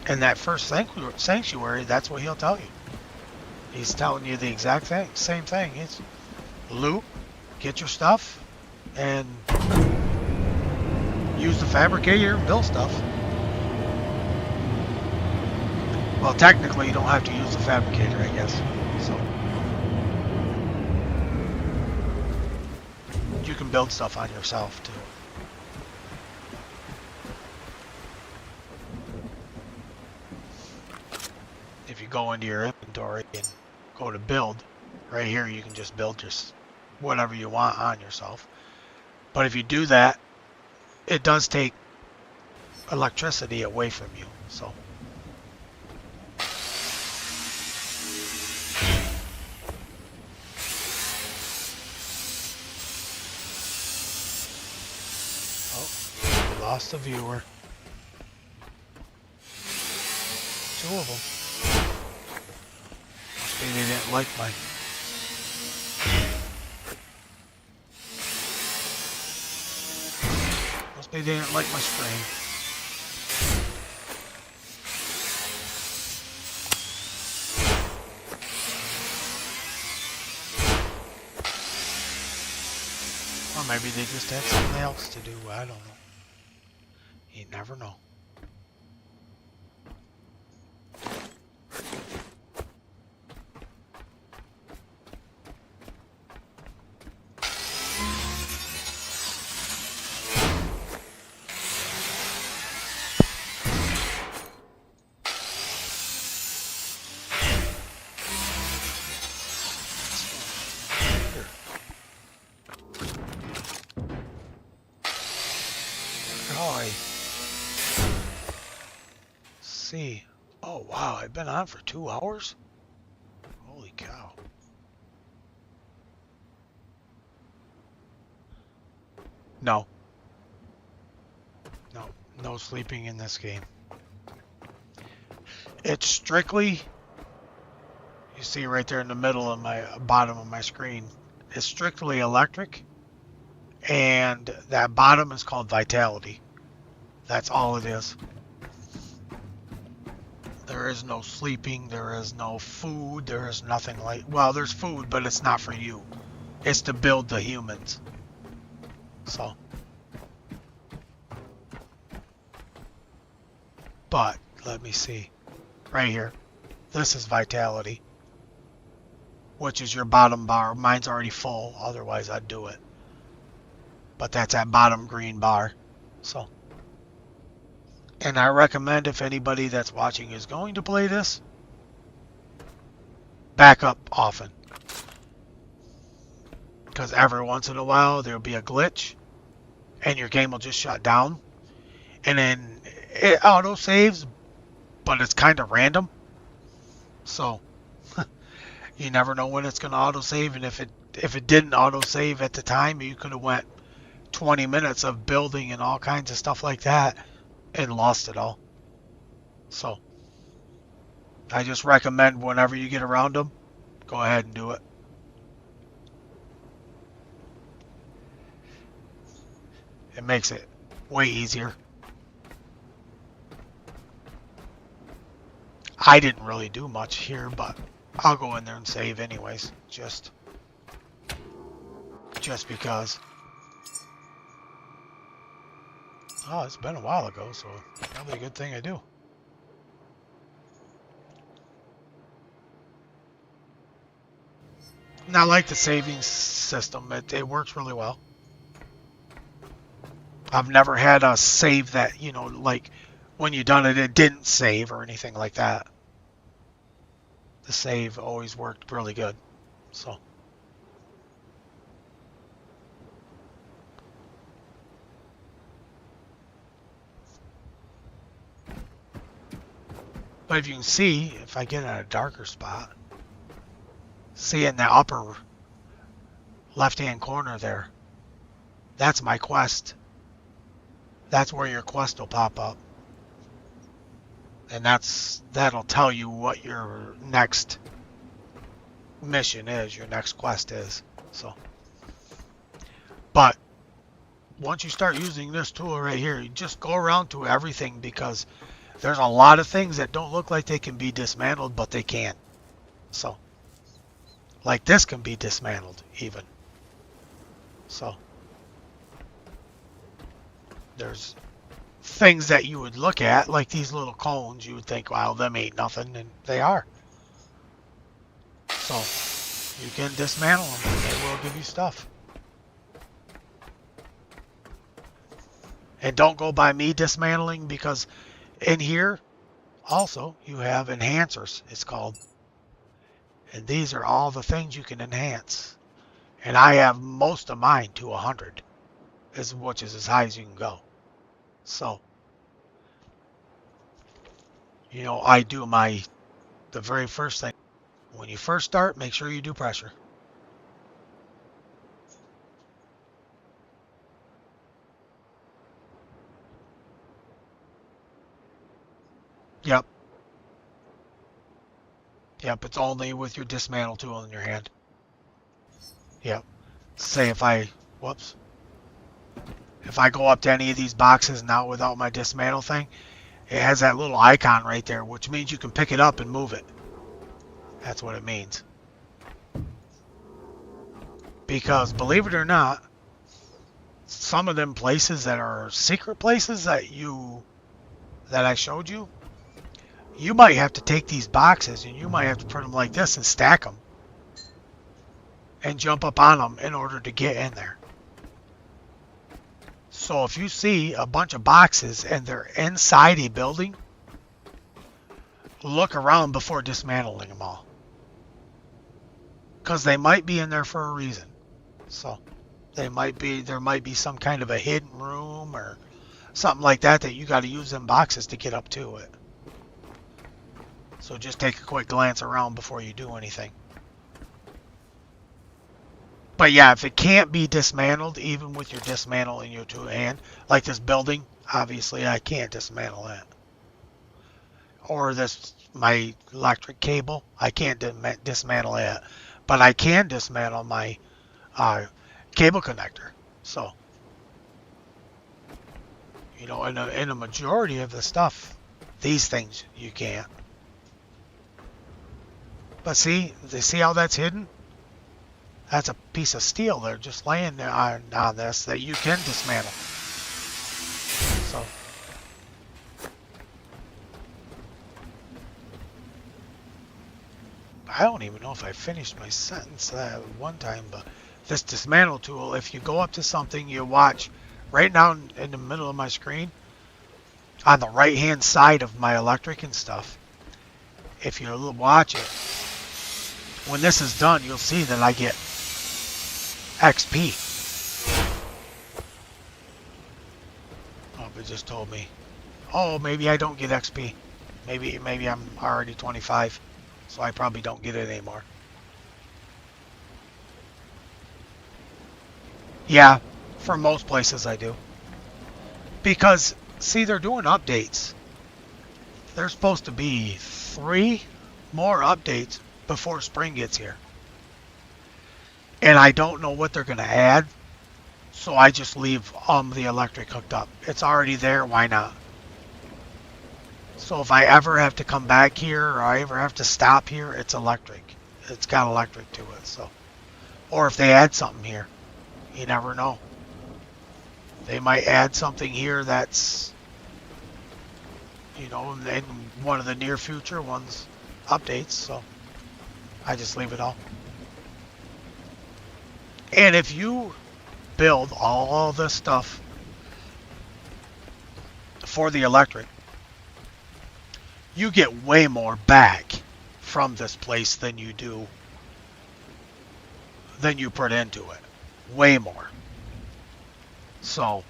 S2: in that first sanctuary, that's what he'll tell you. He's telling you the exact same thing. It's loot, get your stuff, and use the fabricator and build stuff. Well, technically, you don't have to use the fabricator, I guess. So you can build stuff on yourself too. If you go into your inventory and go to build, right here you can just build just whatever you want on yourself. But if you do that, it does take electricity away from you. So oh, we lost a viewer. Two of them. Must be they didn't like my. They didn't like my stream. Or maybe they just had something else to do. I don't know. You never know. See. Oh wow, I've been on for 2 hours? Holy cow. No. No. No sleeping in this game. It's strictly, you see right there in the middle of my bottom of my screen, it's strictly electric, and that bottom is called vitality. That's all it is. There is no sleeping, there is no food, there is nothing like, well, there's food, but it's not for you. It's to build the humans. So. But, let me see. Right here. This is vitality. Which is your bottom bar. Mine's already full, otherwise I'd do it. But that's that bottom green bar. So. And I recommend if anybody that's watching is going to play this, back up often. Because every once in a while there'll be a glitch and your game will just shut down. And then it auto saves, but it's kind of random. So you never know when it's going to autosave, and if it didn't autosave at the time, you could have went 20 minutes of building and all kinds of stuff like that and lost it all. So I just recommend whenever you get around them, go ahead and do it. It makes it way easier. I didn't really do much here, but I'll go in there and save anyways, just because. Oh, it's been a while ago, so probably a good thing I do. And I like the saving system. It works really well. I've never had a save that, like when you done it, it didn't save or anything like that. The save always worked really good. So. But if you can see, if I get in a darker spot, see in the upper left-hand corner there, that's my quest. That's where your quest will pop up. And that'll tell you what your next mission is, your next quest is. So, but once you start using this tool right here, you just go around to everything, because there's a lot of things that don't look like they can be dismantled, but they can. So, like this can be dismantled even. So, there's things that you would look at, like these little cones, you would think, wow, them ain't nothing, and they are. So, you can dismantle them, and they will give you stuff. And don't go by me dismantling, because in here, also, you have enhancers, it's called. And these are all the things you can enhance. And I have most of mine to 100, which is as high as you can go. So, I do the very first thing. When you first start, make sure you do pressure. Yep. Yep, it's only with your dismantle tool in your hand. Yep. Say if I go up to any of these boxes now without my dismantle thing, it has that little icon right there, which means you can pick it up and move it. That's what it means. Because believe it or not, some of them places that are secret places that I showed you, you might have to take these boxes and you might have to put them like this and stack them and jump up on them in order to get in there. So if you see a bunch of boxes and they're inside a building, look around before dismantling them all, because they might be in there for a reason. So there might be some kind of a hidden room or something like that you got to use them boxes to get up to it. So just take a quick glance around before you do anything. But yeah, if it can't be dismantled, even with your dismantle in your two-hand, like this building, obviously I can't dismantle that. Or my electric cable, I can't dismantle that. But I can dismantle my cable connector. So, in a majority of the stuff, these things you can't. But see how that's hidden? That's a piece of steel there just laying there on this that you can dismantle. So, I don't even know if I finished my sentence that one time, but this dismantle tool, if you go up to something, you watch right now in the middle of my screen, on the right hand side of my electric and stuff, if you watch it, when this is done, you'll see that I get XP. Oh, it just told me. Oh, maybe I don't get XP. Maybe I'm already 25. So I probably don't get it anymore. Yeah, for most places I do. Because, see, they're doing updates. There's supposed to be 3 more updates before spring gets here. And I don't know what they're going to add. So I just leave the electric hooked up. It's already there, why not? So if I ever have to come back here or I ever have to stop here, it's electric. It's got electric to it, so. Or if they add something here, you never know. They might add something here that's, you know, in one of the near future ones updates, so I just leave it all. And if you build all this stuff for the electric, you get way more back from this place than you put into it. Way more. So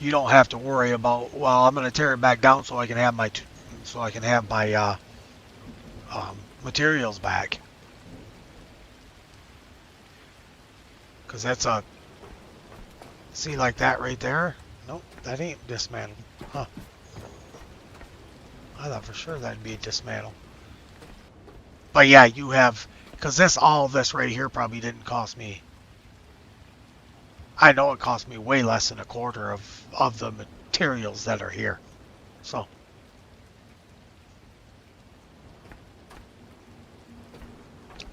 S2: you don't have to worry about, well, I'm going to tear it back down so I can have my materials back. Because that's a, see, like that right there? Nope, that ain't dismantled. Huh. I thought for sure that'd be a dismantle. But yeah, you have, because all this right here probably didn't cost me. I know it cost me way less than a quarter of the materials that are here. So.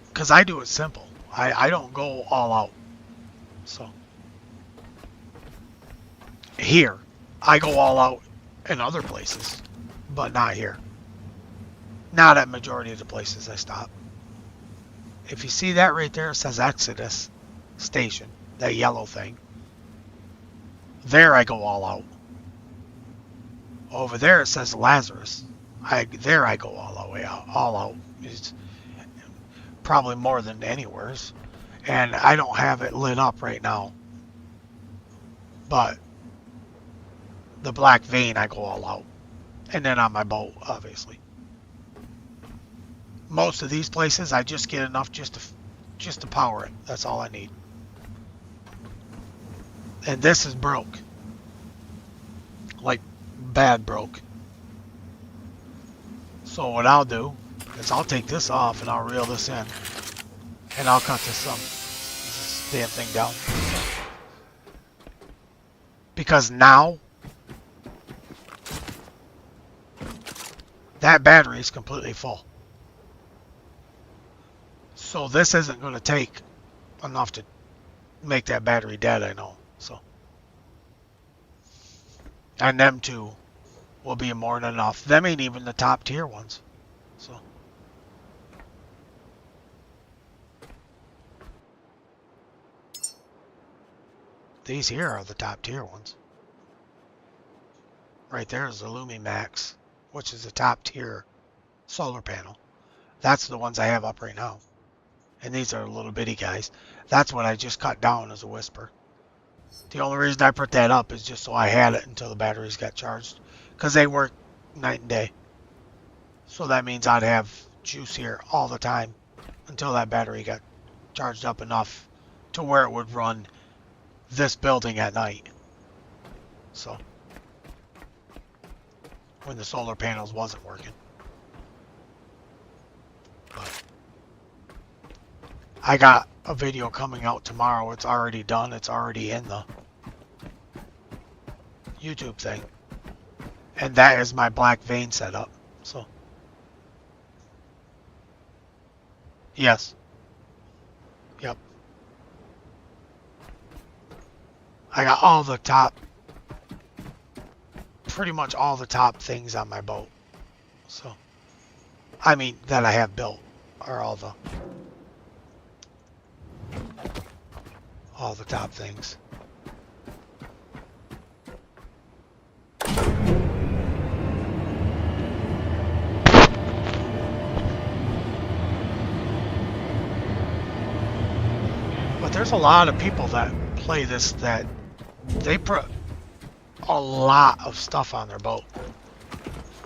S2: Because I do it simple. I don't go all out. So. Here, I go all out in other places, but not here. Not at majority of the places I stop. If you see that right there, it says Exodus Station, that yellow thing. There I go all out. Over there it says Lazarus. There I go all the way out, all out. It's probably more than anywheres. And I don't have it lit up right now. But the black vein I go all out. And then on my boat, obviously. Most of these places I just get enough just to power it. That's all I need. And this is broke. Like bad broke. So what I'll do is I'll take this off and I'll reel this in. And I'll cut this damn thing down. Because now that battery is completely full. So this isn't going to take enough to make that battery dead, I know. So, and them two will be more than enough. Them ain't even the top tier ones. So, these here are the top tier ones. Right there is the LumiMax, which is the top tier solar panel. That's the ones I have up right now. And these are little bitty guys. That's what I just cut down as a whisper. The only reason I put that up is just so I had it until the batteries got charged. Because they work night and day. So that means I'd have juice here all the time until that battery got charged up enough to where it would run this building at night. So, when the solar panels wasn't working. But I got a video coming out tomorrow. It's already done. It's already in the YouTube thing. And that is my black vein setup. So, yes. Yep. I got all the top, pretty much all the top things on my boat. So, I mean, that I have built are all the top things. But there's a lot of people that play this that they put a lot of stuff on their boat.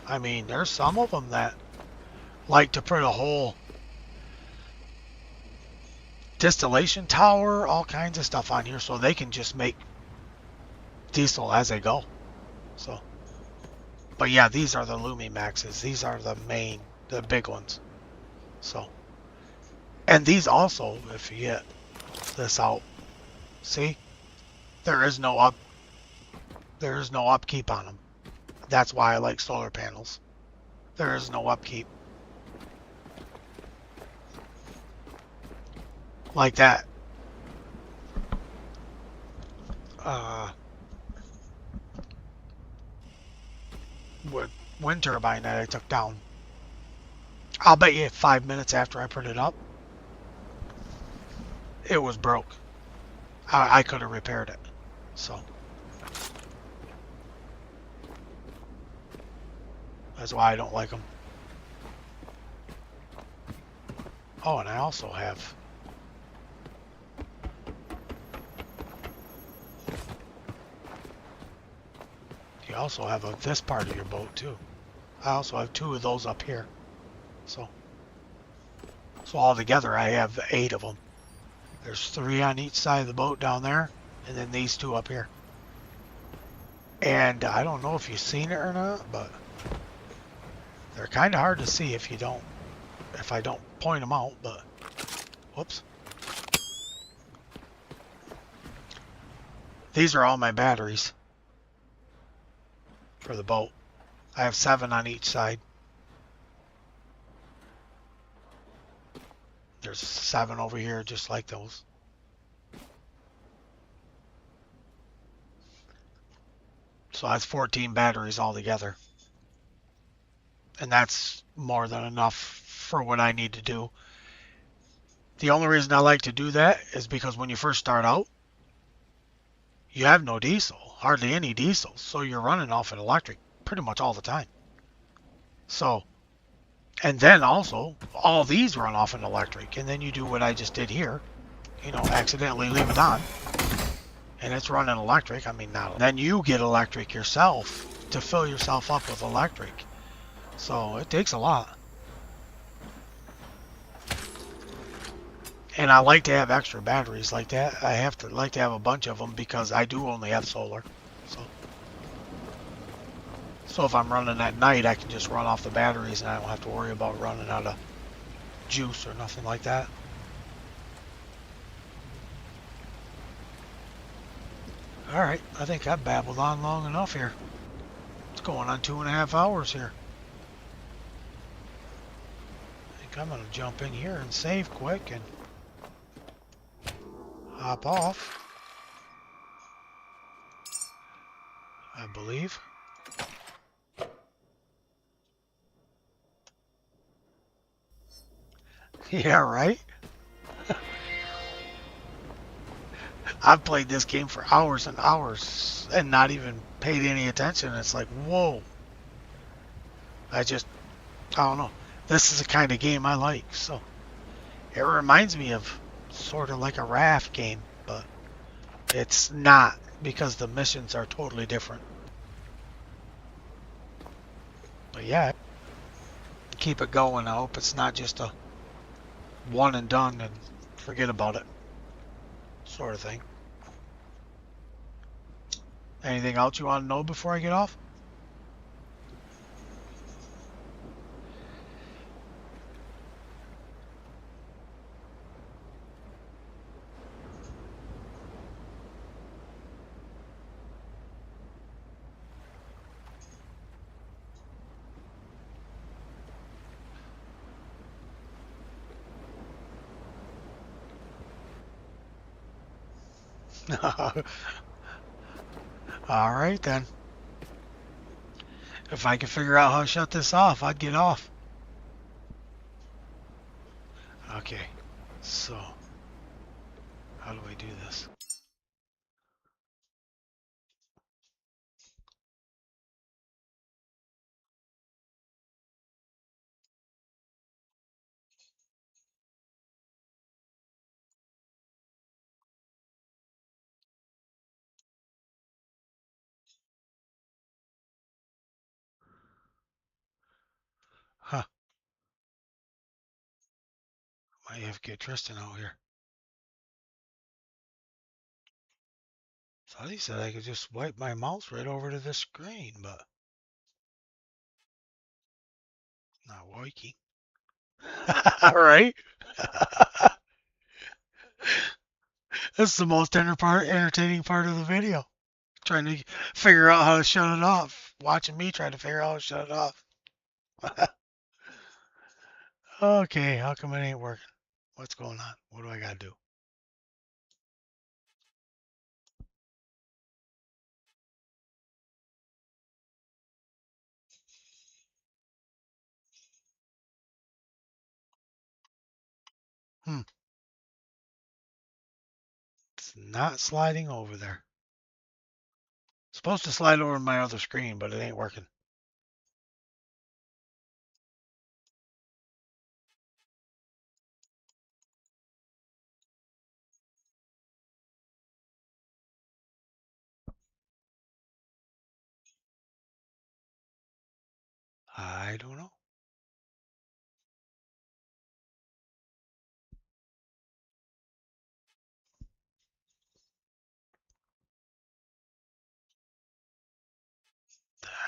S2: I mean, there's some of them that like to put a whole distillation tower, all kinds of stuff on here so they can just make diesel as they go. So, but yeah, these are the Lumi Maxes. These are the big ones. So, and these also, if you get this out, see, there is no up, there is no upkeep on them. That's why I like solar panels. There is no upkeep like that. Uh, with wind turbine that I took down. I'll bet you 5 minutes after I put it up, it was broke. I could have repaired it. So that's why I don't like them. Oh, and I also have you also have this part of your boat too. I also have 2 of those up here. So all together I have 8 of them. There's 3 on each side of the boat down there, and then these 2 up here. And I don't know if you've seen it or not, but they're kind of hard to see if I don't point them out, but whoops. These are all my batteries for the boat. I have 7 on each side. There's 7 over here just like those. So that's 14 batteries altogether. And that's more than enough for what I need to do. The only reason I like to do that is because when you first start out, you have no diesel, hardly any diesel. So you're running off an electric pretty much all the time. So, and then also, all these run off an electric. And then you do what I just did here, accidentally leave it on. And it's running electric. I mean, not. Then you get electric yourself to fill yourself up with electric. So it takes a lot. And I like to have extra batteries like that. I like to have a bunch of them because I do only have solar. So if I'm running at night, I can just run off the batteries and I don't have to worry about running out of juice or nothing like that. Alright, I think I've babbled on long enough here. It's going on 2.5 hours here. I think I'm going to jump in here and save quick and hop off, I believe. Yeah, right? I've played this game for hours and hours and not even paid any attention. It's like, whoa. I don't know. This is the kind of game I like. So it reminds me of sort of like a raft game, but it's not because the missions are totally different. But yeah, keep it going. I hope it's not just a one and done and forget about it sort of thing. Anything else you want to know before I get off? All right then. If I could figure out how to shut this off, I'd get off. Okay, so how do I do this? Huh. I have to get Tristan out here. Thought he said I could just wipe my mouse right over to this screen, but not working. Right? This is the most entertaining part of the video. Trying to figure out how to shut it off. Watching me try to figure out how to shut it off. Okay, how come it ain't working? What's going on? What do I gotta do? Hmm, it's not sliding over there. It's supposed to slide over my other screen, but it ain't working. I don't know.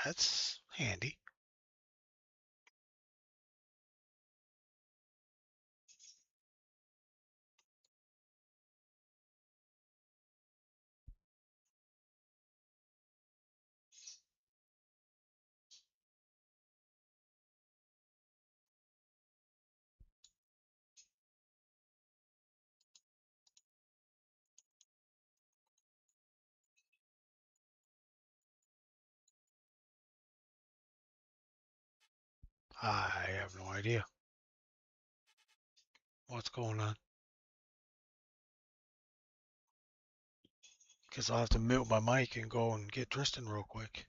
S2: That's handy. I have no idea what's going on. Guess I'll have to mute my mic and go and get Tristan real quick.